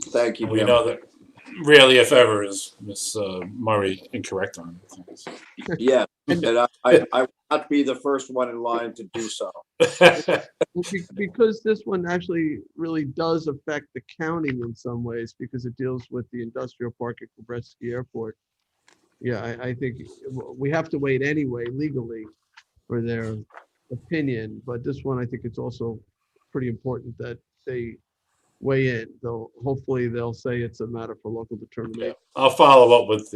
Speaker 10: thank you,
Speaker 11: we
Speaker 10: Jim.
Speaker 11: know that rarely, if ever, is Miss Murray incorrect on things.
Speaker 10: Yeah, and I will not be the first one in line to do so.
Speaker 1: because this one actually really does affect the county in some ways, because it deals with the industrial park at Kobresky Airport. Yeah, I think we have to wait anyway legally for their opinion, but this one, I think it's also pretty important that they weigh in. Hopefully they'll say it's a matter for local determination.
Speaker 11: I'll follow up with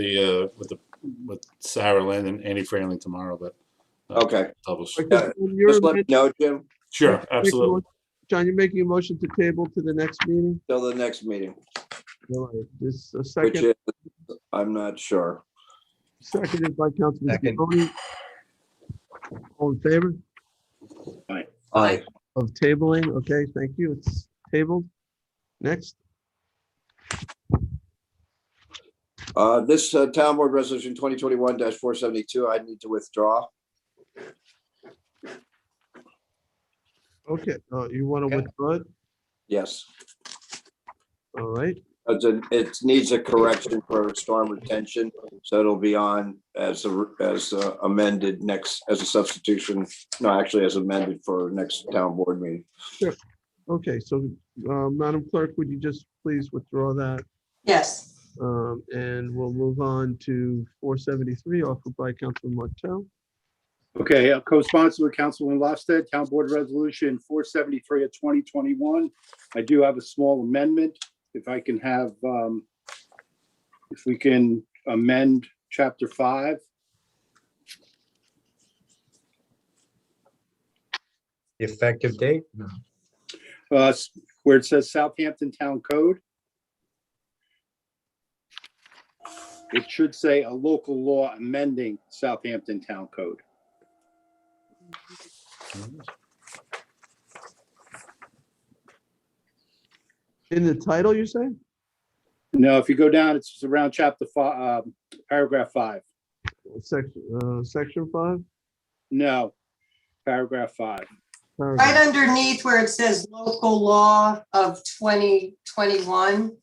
Speaker 11: Sarah Lynn and Andy Franling tomorrow, but
Speaker 10: Okay.
Speaker 11: publish.
Speaker 10: Just let me know, Jim,
Speaker 11: Sure, absolutely.
Speaker 1: John, you're making a motion to table to the next meeting?
Speaker 10: till the next meeting,
Speaker 1: All right, this a
Speaker 10: which
Speaker 1: second,
Speaker 10: is, I'm not sure.
Speaker 1: seconded by Councilman
Speaker 7: Second.
Speaker 1: Scavone. All in favor
Speaker 10: Aye.
Speaker 1: of tabling? Okay, thank you. It's tabled. Next,
Speaker 10: This town board resolution 2021-472, I need to withdraw.
Speaker 1: okay, you want to
Speaker 7: Okay.
Speaker 1: withdraw it?
Speaker 10: Yes.
Speaker 1: All right,
Speaker 10: It needs a correction for storm retention, so it'll be on as amended next, as a substitution. No, actually as amended for next town board meeting.
Speaker 1: okay, so Madam Clerk, would you just please withdraw that?
Speaker 2: Yes,
Speaker 1: And we'll move on to 473, offered by Councilman Martell.
Speaker 3: Okay, co-sponsored with Councilman Lofted, Town Board Resolution 473 of 2021. I do have a small amendment. If I can have, if we can amend Chapter 5.
Speaker 7: The effective date?
Speaker 3: Where it says Southampton Town Code. It should say a local law amending Southampton Town Code.
Speaker 1: In the title, you say?
Speaker 3: No, if you go down, it's around Chapter 5, Paragraph 5.
Speaker 1: Section 5?
Speaker 3: No, Paragraph 5.
Speaker 2: right
Speaker 1: Paragraph.
Speaker 2: underneath where it says local law of 2021,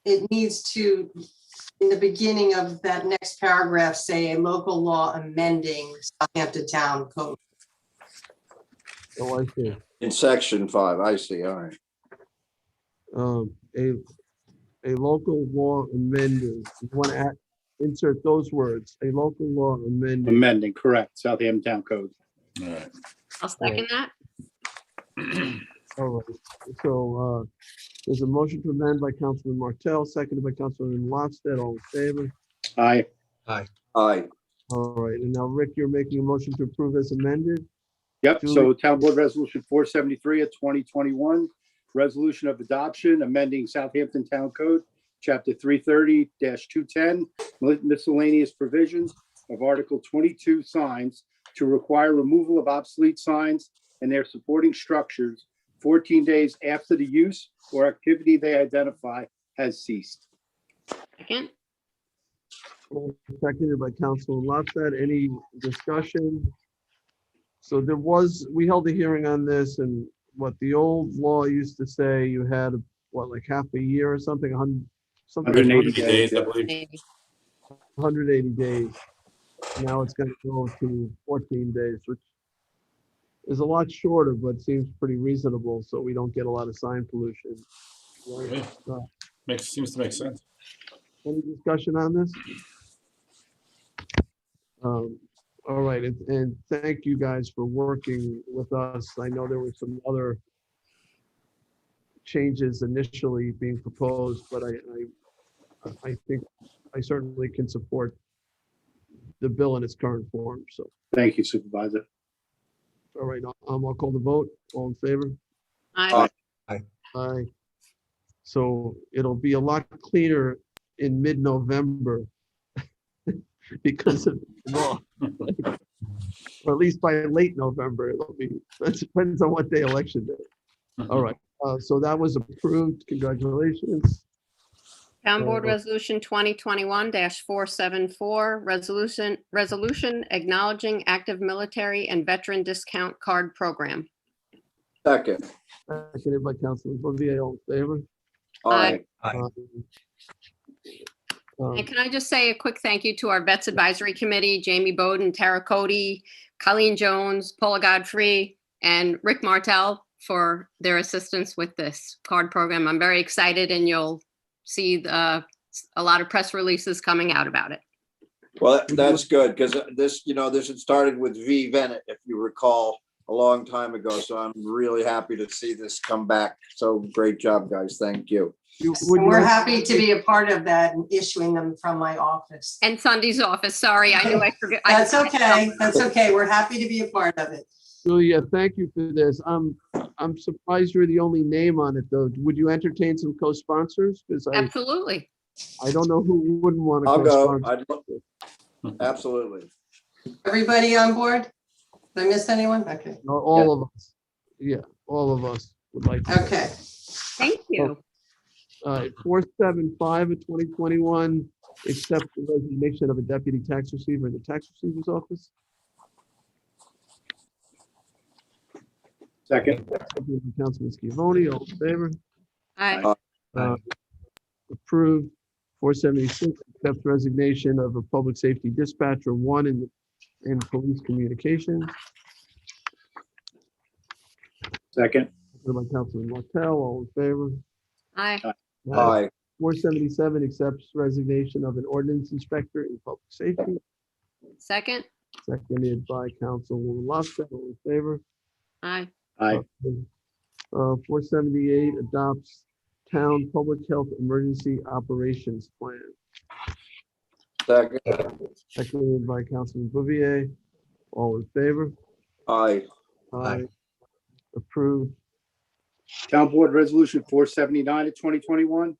Speaker 2: it needs to, in the beginning of that next paragraph, say a local law amending Southampton Town Code.
Speaker 1: Oh, I see.
Speaker 10: In section 5, I see, all right.
Speaker 1: A local law amending, you want to insert those words, a local law amending.
Speaker 3: Amending, correct, Southampton Town Code.
Speaker 11: All right.
Speaker 6: I'll second that.
Speaker 1: All right, so there's a motion to amend by Councilman Martell, seconded by Councilman Lofted, all in favor?
Speaker 3: Aye.
Speaker 10: Aye.
Speaker 1: All right, and now Rick, you're making a motion to approve as amended?
Speaker 3: Yep, so
Speaker 1: Julie?
Speaker 3: Town Board Resolution 473 of 2021, resolution of adoption amending Southampton Town Code, Chapter 330-210, miscellaneous provisions of Article 22 signs to require removal of obsolete signs and their supporting structures 14 days after the use or activity they identify has ceased.
Speaker 6: Second.
Speaker 1: Seconded by Councilman Lofted, any discussion? So we held a hearing on this, and what the old law used to say, you had, like half a year or something,
Speaker 3: 180
Speaker 11: days, I
Speaker 3: yeah.
Speaker 11: believe.
Speaker 6: Maybe.
Speaker 1: 180 days. Now it's going to go to 14 days, which is a lot shorter, but seems pretty reasonable, so we don't get a lot of sign pollution.
Speaker 11: Yeah. Seems to make sense.
Speaker 1: Any discussion on this? All right, and thank you guys for working with us. I know there were some other changes initially being proposed, but I think I certainly can support the bill in its current form. So,
Speaker 3: Thank you, Supervisor.
Speaker 1: all right, I'll call the vote. All in favor?
Speaker 6: Aye.
Speaker 1: Aye. So it'll be a lot cleaner in mid-November because of the law. Or at least by late November, it'll be, it depends on what day election day. All right, so that was approved. Congratulations.
Speaker 6: Town Board
Speaker 1: Uh,
Speaker 6: Resolution 2021-474, resolution acknowledging active military and veteran discount card program.
Speaker 10: Second.
Speaker 1: Seconded by Councilman Bouvier, all in favor?
Speaker 10: Aye.
Speaker 7: Aye.
Speaker 6: And can I just say a quick thank you to our Vets Advisory Committee, Jamie Bowden, Tara Cody, Colleen Jones, Paula Godfrey, and Rick Martell for their assistance with this card program. I'm very excited, and you'll see a lot of press releases coming out about it.
Speaker 10: Well, that's good because this had started with V. Bennett, if you recall, a long time ago. So I'm really happy to see this come back. So great job, guys. Thank you.
Speaker 1: would
Speaker 2: And
Speaker 1: you
Speaker 2: we're
Speaker 1: like-
Speaker 2: happy to be a part of that and issuing them from my office.
Speaker 6: And Sunday's office, sorry, I knew I forgot.
Speaker 2: That's okay. That's okay. We're happy to be a part of it.
Speaker 1: Julia, thank you for this. I'm surprised you're the only name on it, though. Would you entertain some co-sponsors? Because
Speaker 6: Absolutely.
Speaker 1: I don't know who wouldn't want to
Speaker 10: I'll go.
Speaker 1: co-sponsor.
Speaker 10: Absolutely.
Speaker 2: Everybody on board? Did I miss anyone? Okay.
Speaker 1: No, all of us. Yeah, all of us would like to.
Speaker 2: Okay.
Speaker 6: Thank you.
Speaker 1: All right, 475 of 2021, accept the resignation of a deputy tax receiver in the tax receiver's office.
Speaker 3: Second.
Speaker 1: Seconded by Councilman Scavone, all in favor?
Speaker 6: Aye.
Speaker 1: Approved. 476, accept resignation of a public safety dispatcher one in police communications.
Speaker 3: Second.
Speaker 1: Seconded by Councilman Martell, all in favor?
Speaker 6: Aye.
Speaker 10: Aye.
Speaker 1: 477, accepts resignation of an ordinance inspector in public safety.
Speaker 6: Second.
Speaker 1: Seconded by Councilwoman Lofstad, all in favor?
Speaker 6: Aye.
Speaker 3: Aye.
Speaker 1: 478, adopts town public health emergency operations plan.
Speaker 10: Second.
Speaker 1: Seconded by Councilman Bouvier, all in favor?
Speaker 10: Aye.
Speaker 1: Aye. Approved.
Speaker 3: Town Board Resolution 479 of 2021,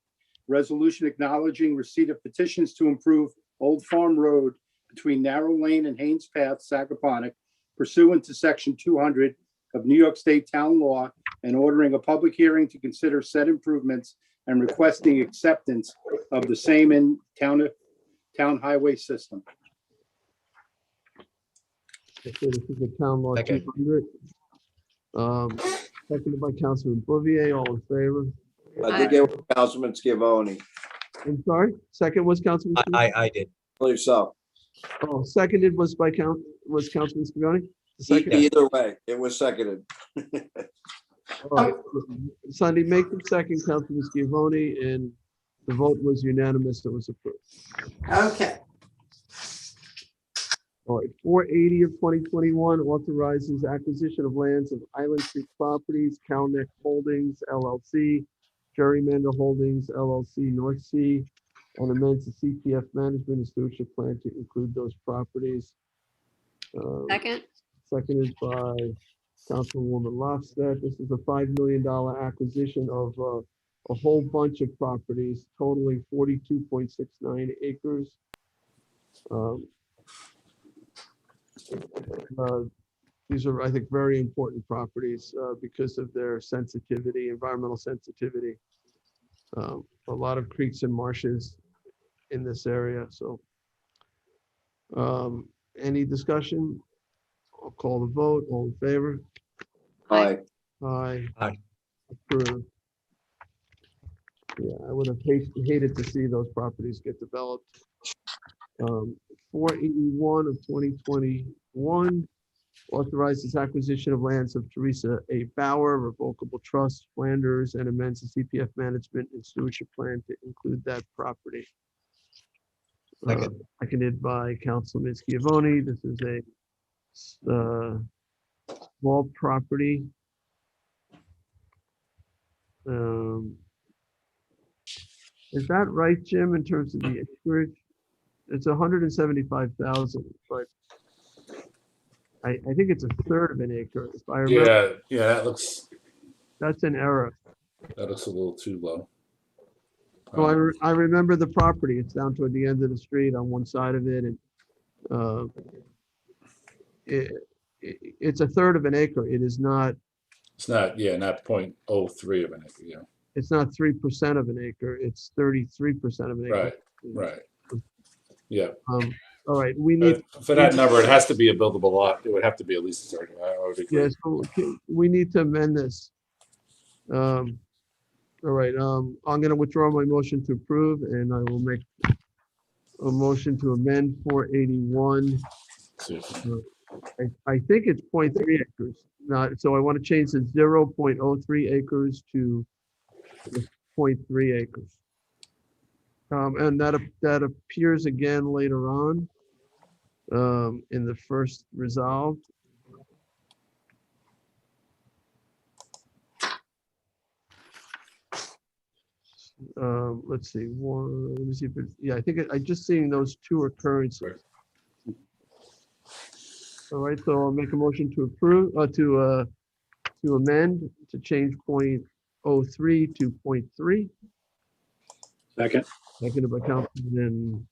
Speaker 3: resolution acknowledging receipt of petitions to improve Old Farm Road between Narrow Lane and Haynes Path, Sagaponic, pursuant to Section 200 of New York State Town Law, and ordering a public hearing to consider said improvements and requesting acceptance of the same in town highway system.
Speaker 1: Okay, this is the town law
Speaker 7: Second.
Speaker 1: 200. Seconded by Councilman Bouvier, all in favor?
Speaker 10: I think it was Councilman Scavone.
Speaker 1: I'm sorry, second was Councilman? Scavone?
Speaker 7: I did.
Speaker 10: I believe so.
Speaker 1: Oh, seconded was Councilman Scavone? The second?
Speaker 10: Either way, it was seconded.
Speaker 1: All right. Sunday, make the second, Councilman Scavone, and the vote was unanimous. It was approved.
Speaker 2: Okay.
Speaker 1: All right, 480 of 2021 authorizes acquisition of lands of Island Creek Properties, Calneck Holdings LLC, Gerrymander Holdings LLC, North Sea, and amends the CPF management and stewardship plan to include those properties.
Speaker 6: Second.
Speaker 1: Seconded by Councilwoman Lofstad. This is a $5 million acquisition of a whole bunch of properties totaling 42.69 acres. These are, I think, very important properties because of their sensitivity, environmental sensitivity. A lot of creeks and marshes in this area. So any discussion? I'll call the vote. All in favor?
Speaker 10: Aye.
Speaker 1: Aye.
Speaker 7: Aye.
Speaker 1: Approved. Yeah, I would have hated to see those properties get developed. 481 of 2021 authorizes acquisition of lands of Teresa A. Bauer, Revocable Trust, Flanders, and amends the CPF management and stewardship plan to include that property.
Speaker 7: Second.
Speaker 1: Seconded by Councilman Scavone. This is a small property. Is that right, Jim, in terms of the acreage? it's 175,000, but I think it's a third of an acre. If I remember,
Speaker 11: Yeah,
Speaker 1: that's an error.
Speaker 11: that looks a little too low.
Speaker 1: Well, I remember the property. It's down toward the end of the street on one side of it, and it's a third of an acre. It is not.
Speaker 11: It's not 0.03 of an acre, yeah.
Speaker 1: It's not 3% of an acre. It's 33% of an acre.
Speaker 11: Right. Yeah.
Speaker 1: All right, we need.
Speaker 11: For that number, it has to be a buildable lot. It would have to be at least a third. I would agree.
Speaker 1: Yes, we need to amend this. All right, I'm gonna withdraw my motion to approve, and I will make a motion to amend 481. I think it's 0.3 acres, not, so I want to change the 0.03 acres to 0.3 acres. And that appears again later on in the first resolve. Let's see, let me see if it's, yeah, I think I just seeing those two occurrences. All right, so I'll make a motion to approve, to amend, to change 0.03 to 0.3.
Speaker 3: Second.
Speaker 1: Seconded by Councilman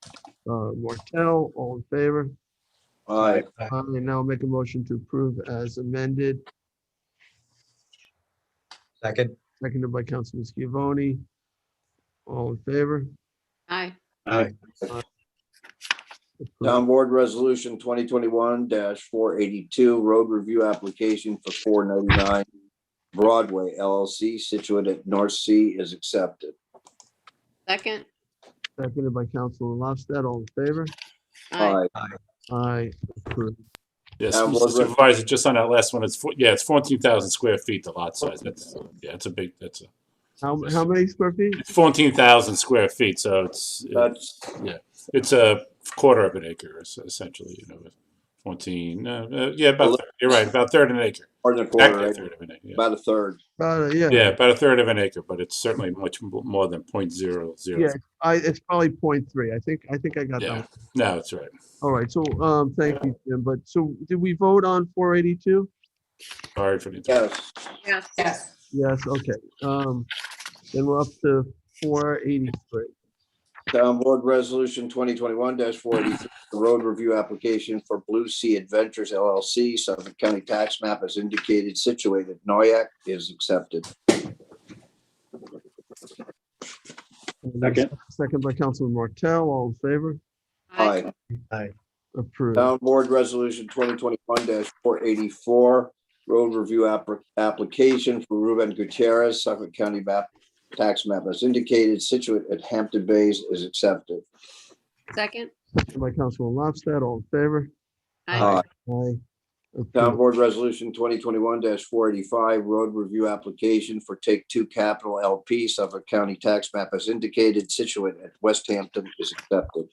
Speaker 1: Martell, all in favor?
Speaker 10: Aye.
Speaker 1: And now I'll make a motion to approve as amended,
Speaker 7: Second.
Speaker 1: seconded by Councilman Scavone. All in favor?
Speaker 6: Aye.
Speaker 3: Aye.
Speaker 10: Town Board Resolution 2021-482, road review application for 499 Broadway LLC, Situate at North Sea, is accepted.
Speaker 6: Second.
Speaker 1: Seconded by Councilman Lofstad, all in favor?
Speaker 6: Aye.
Speaker 1: Aye, approved.
Speaker 11: Yes,
Speaker 10: Town
Speaker 11: Mr.
Speaker 10: Board
Speaker 11: Supervisor, just on that last one, it's 14,000 square feet, the lot size. That's
Speaker 1: How many square feet?
Speaker 11: it's 14,000 square feet, so
Speaker 10: That's,
Speaker 11: it's a quarter of an acre, essentially, 14, you're right, about a third of an acre.
Speaker 10: more than a quarter,
Speaker 11: Exactly a
Speaker 10: right?
Speaker 11: third of an acre, yeah.
Speaker 10: About a third.
Speaker 1: Yeah.
Speaker 11: Yeah, about a third of an acre, but it's certainly much more than 0.00.
Speaker 1: Yeah, it's probably 0.3. I think I got that
Speaker 11: Yeah,
Speaker 1: one.
Speaker 11: no, that's right.
Speaker 1: All right, so, thank you, Jim. But so did we vote on 482?
Speaker 11: Sorry for the.
Speaker 10: Yes.
Speaker 6: Yes.
Speaker 2: Yes.
Speaker 1: Yes, okay. Then we're up to 483.
Speaker 10: Town Board Resolution 2021-483, the road review application for Blue Sea Adventures LLC, Suffolk County tax map as indicated, situated Noyak, is accepted.
Speaker 3: Second.
Speaker 1: Second by Councilman Martell, all in favor?
Speaker 10: Aye.
Speaker 1: Approved.
Speaker 10: Town Board Resolution 2021-484, road review application for Ruben Gutierrez, Suffolk County tax map as indicated, Situate at Hampton Bays, is accepted.
Speaker 6: Second.
Speaker 1: Second by Councilman Lofstad, all in favor?
Speaker 6: Aye.
Speaker 1: Aye.
Speaker 10: Town
Speaker 1: Approved.
Speaker 10: Board Resolution 2021-485, road review application for Take Two Capital LP, Suffolk County tax map as indicated, Situate at West Hampton, is accepted.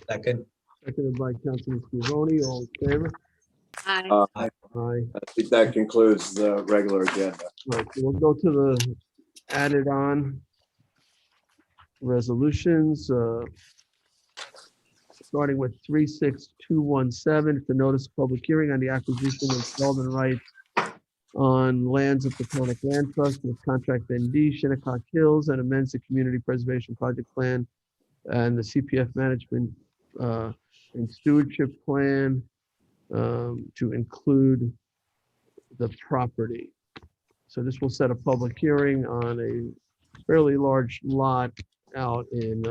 Speaker 7: Second.
Speaker 1: Seconded by Councilman Scavone, all in favor?
Speaker 6: Aye.
Speaker 1: Aye.
Speaker 10: I think that concludes the regular agenda.
Speaker 1: Right, so we'll go to the added on resolutions, starting with 36217, it's the notice of public hearing on the acquisition of development rights on lands of Peconic Land Trust with contract ND Shinnecock Hills, and amends the community preservation project plan and the CPF management and stewardship plan to include the property. So this will set a public hearing on a fairly large lot out in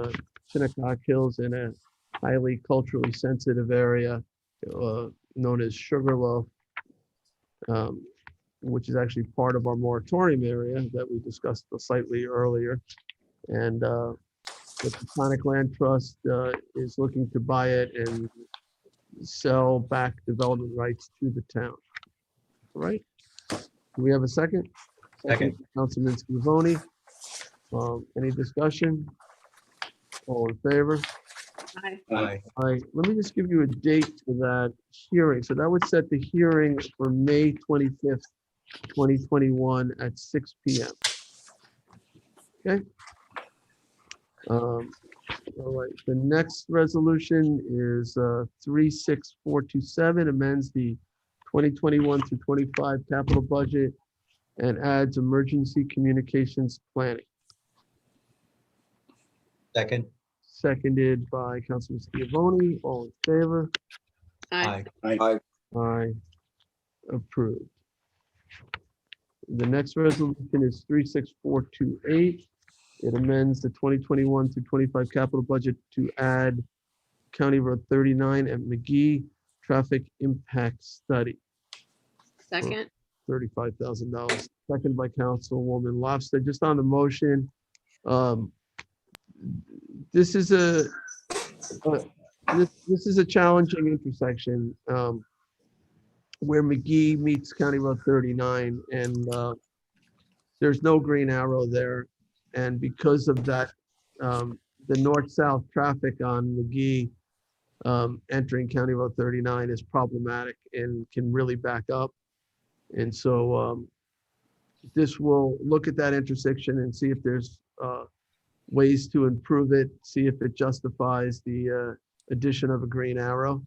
Speaker 1: Shinnecock Hills in a highly culturally sensitive area known as Sugarloaf, which is actually part of our moratorium area that we discussed slightly earlier. And the Peconic Land Trust is looking to buy it and sell back development rights to the town. All right. Do we have a second?
Speaker 7: Second.
Speaker 1: Councilman Scavone. Any discussion? All in favor?
Speaker 6: Aye.
Speaker 7: Aye.
Speaker 1: All right, let me just give you a date for that hearing. So that would set the hearing for May 25th, 2021 at 6 p.m. Okay. All right, the next resolution is 36427, amends the 2021 through 25 capital budget and adds emergency communications planning.
Speaker 7: Second.
Speaker 1: Seconded by Councilman Schiavone. All in favor?
Speaker 6: Aye.
Speaker 10: Aye.
Speaker 1: Aye. Approved. The next resolution is 36428. It amends the 2021 through 25 capital budget to add County Road 39 at McGee traffic impact study,
Speaker 6: Second.
Speaker 1: $35,000. Second by Councilwoman Lofstad. Just on the motion, this is a this is a challenging intersection where McGee meets County Road 39, and there's no green arrow there. And because of that, the north-south traffic on McGee entering County Road 39 is problematic and can really back up. And so this will look at that intersection and see if there's ways to improve it, see if it justifies the addition of a green arrow,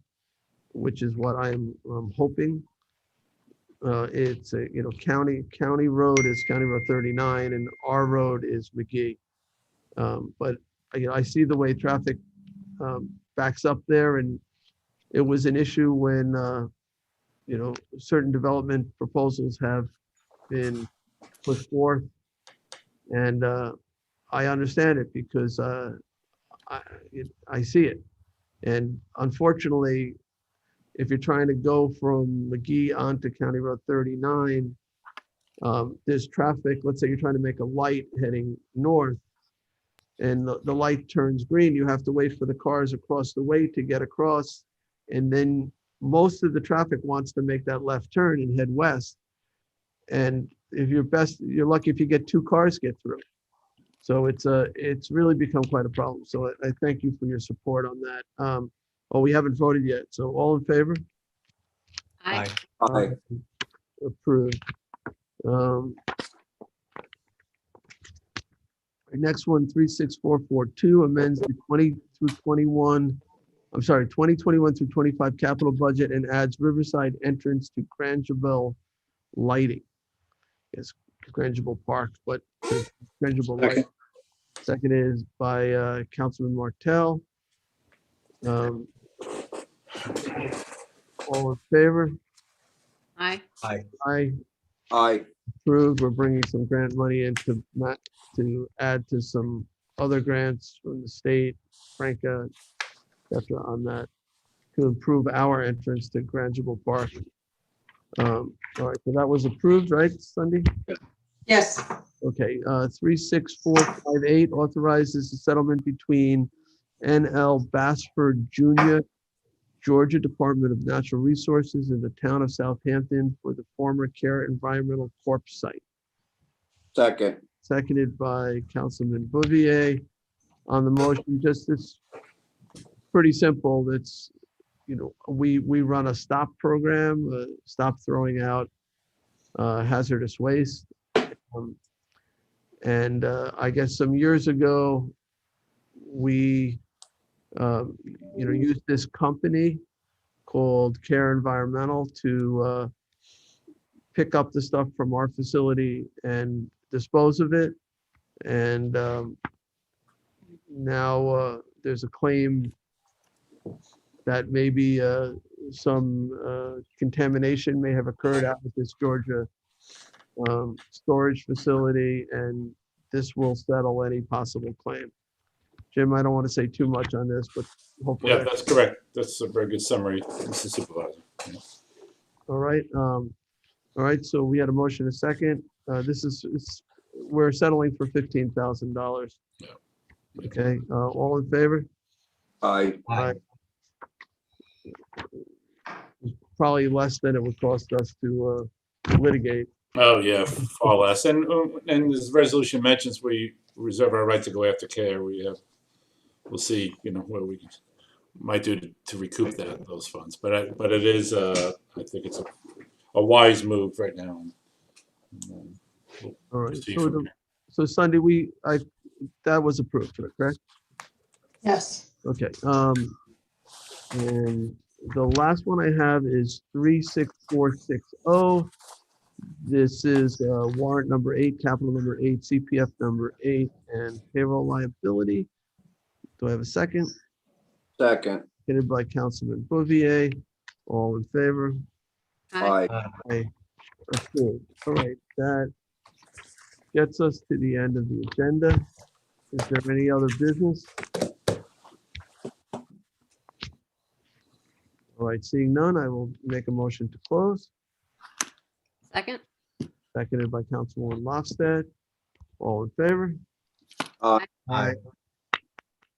Speaker 1: which is what I'm hoping. It's a, county road is County Road 39 and our road is McGee. But I see the way traffic backs up there, and it was an issue when certain development proposals have been put forth, and I understand it because I see it. And unfortunately, if you're trying to go from McGee onto County Road 39, there's traffic. Let's say you're trying to make a light heading north, and the light turns green. You have to wait for the cars across the way to get across. And then most of the traffic wants to make that left turn and head west. And if you're lucky if you get 2 cars get through. So it's really become quite a problem. So I thank you for your support on that. We haven't voted yet. So all in favor?
Speaker 6: Aye.
Speaker 10: Aye.
Speaker 1: Approved. Next one, 36442, amends the 2021 through 25 capital budget and adds riverside entrance to kranjabel lighting. Yes, kranjabel Park, but kranjabel lighting. Second is by Councilman Martell. All in favor?
Speaker 6: Aye.
Speaker 7: Aye.
Speaker 1: Aye.
Speaker 10: Aye.
Speaker 1: Approved. We're bringing some grant money in to add to some other grants from the state, Franca, etc. on that to improve our entrance to Kranjabel Park. All right, so that was approved, right, Sunday?
Speaker 2: Yes.
Speaker 1: Okay, 36458 authorizes the settlement between NL Basford Jr., Georgia Department of Natural Resources, and the town of Southampton for the former Care Environmental Corp site.
Speaker 10: Second.
Speaker 1: Seconded by Councilman Bouvier. On the motion, just it's pretty simple. It's, we run a stop program, stop throwing out hazardous waste. And I guess some years ago, we used this company called Care Environmental to pick up the stuff from our facility and dispose of it. And now there's a claim that maybe some contamination may have occurred out at this Georgia storage facility, and this will settle any possible claim. Jim, I don't want to say too much on this, but hopefully.
Speaker 11: Yeah, that's correct. That's a very good summary, Mr. Supervisor. Yeah.
Speaker 1: All right. All right. So we had a motion, a second. We're settling for $15,000.
Speaker 11: Yeah.
Speaker 1: Okay. All in favor?
Speaker 10: Aye.
Speaker 1: Aye. Probably less than it would cost us to litigate.
Speaker 11: Oh, yeah, far less. And as the resolution mentions, we reserve our right to go after care. We'll see, what we might do to recoup those funds. But it is, I think it's a wise move right now. We'll
Speaker 1: All right.
Speaker 11: proceed from there.
Speaker 1: So Sunday, that was approved, correct?
Speaker 2: Yes.
Speaker 1: Okay, and the last one I have is 36460. This is warrant number 8, capital number 8, CPF number 8, and payroll liability. Do I have a second?
Speaker 10: Second.
Speaker 1: Headed by Councilman Bouvier. All in favor?
Speaker 6: Aye.
Speaker 10: Aye.
Speaker 1: Aye. Approved. All right, that gets us to the end of the agenda. Is there any other business? All right, seeing none, I will make a motion to close,
Speaker 6: Second.
Speaker 1: seconded by Councilwoman Lofstad. All in favor?
Speaker 10: Aye.
Speaker 1: Aye.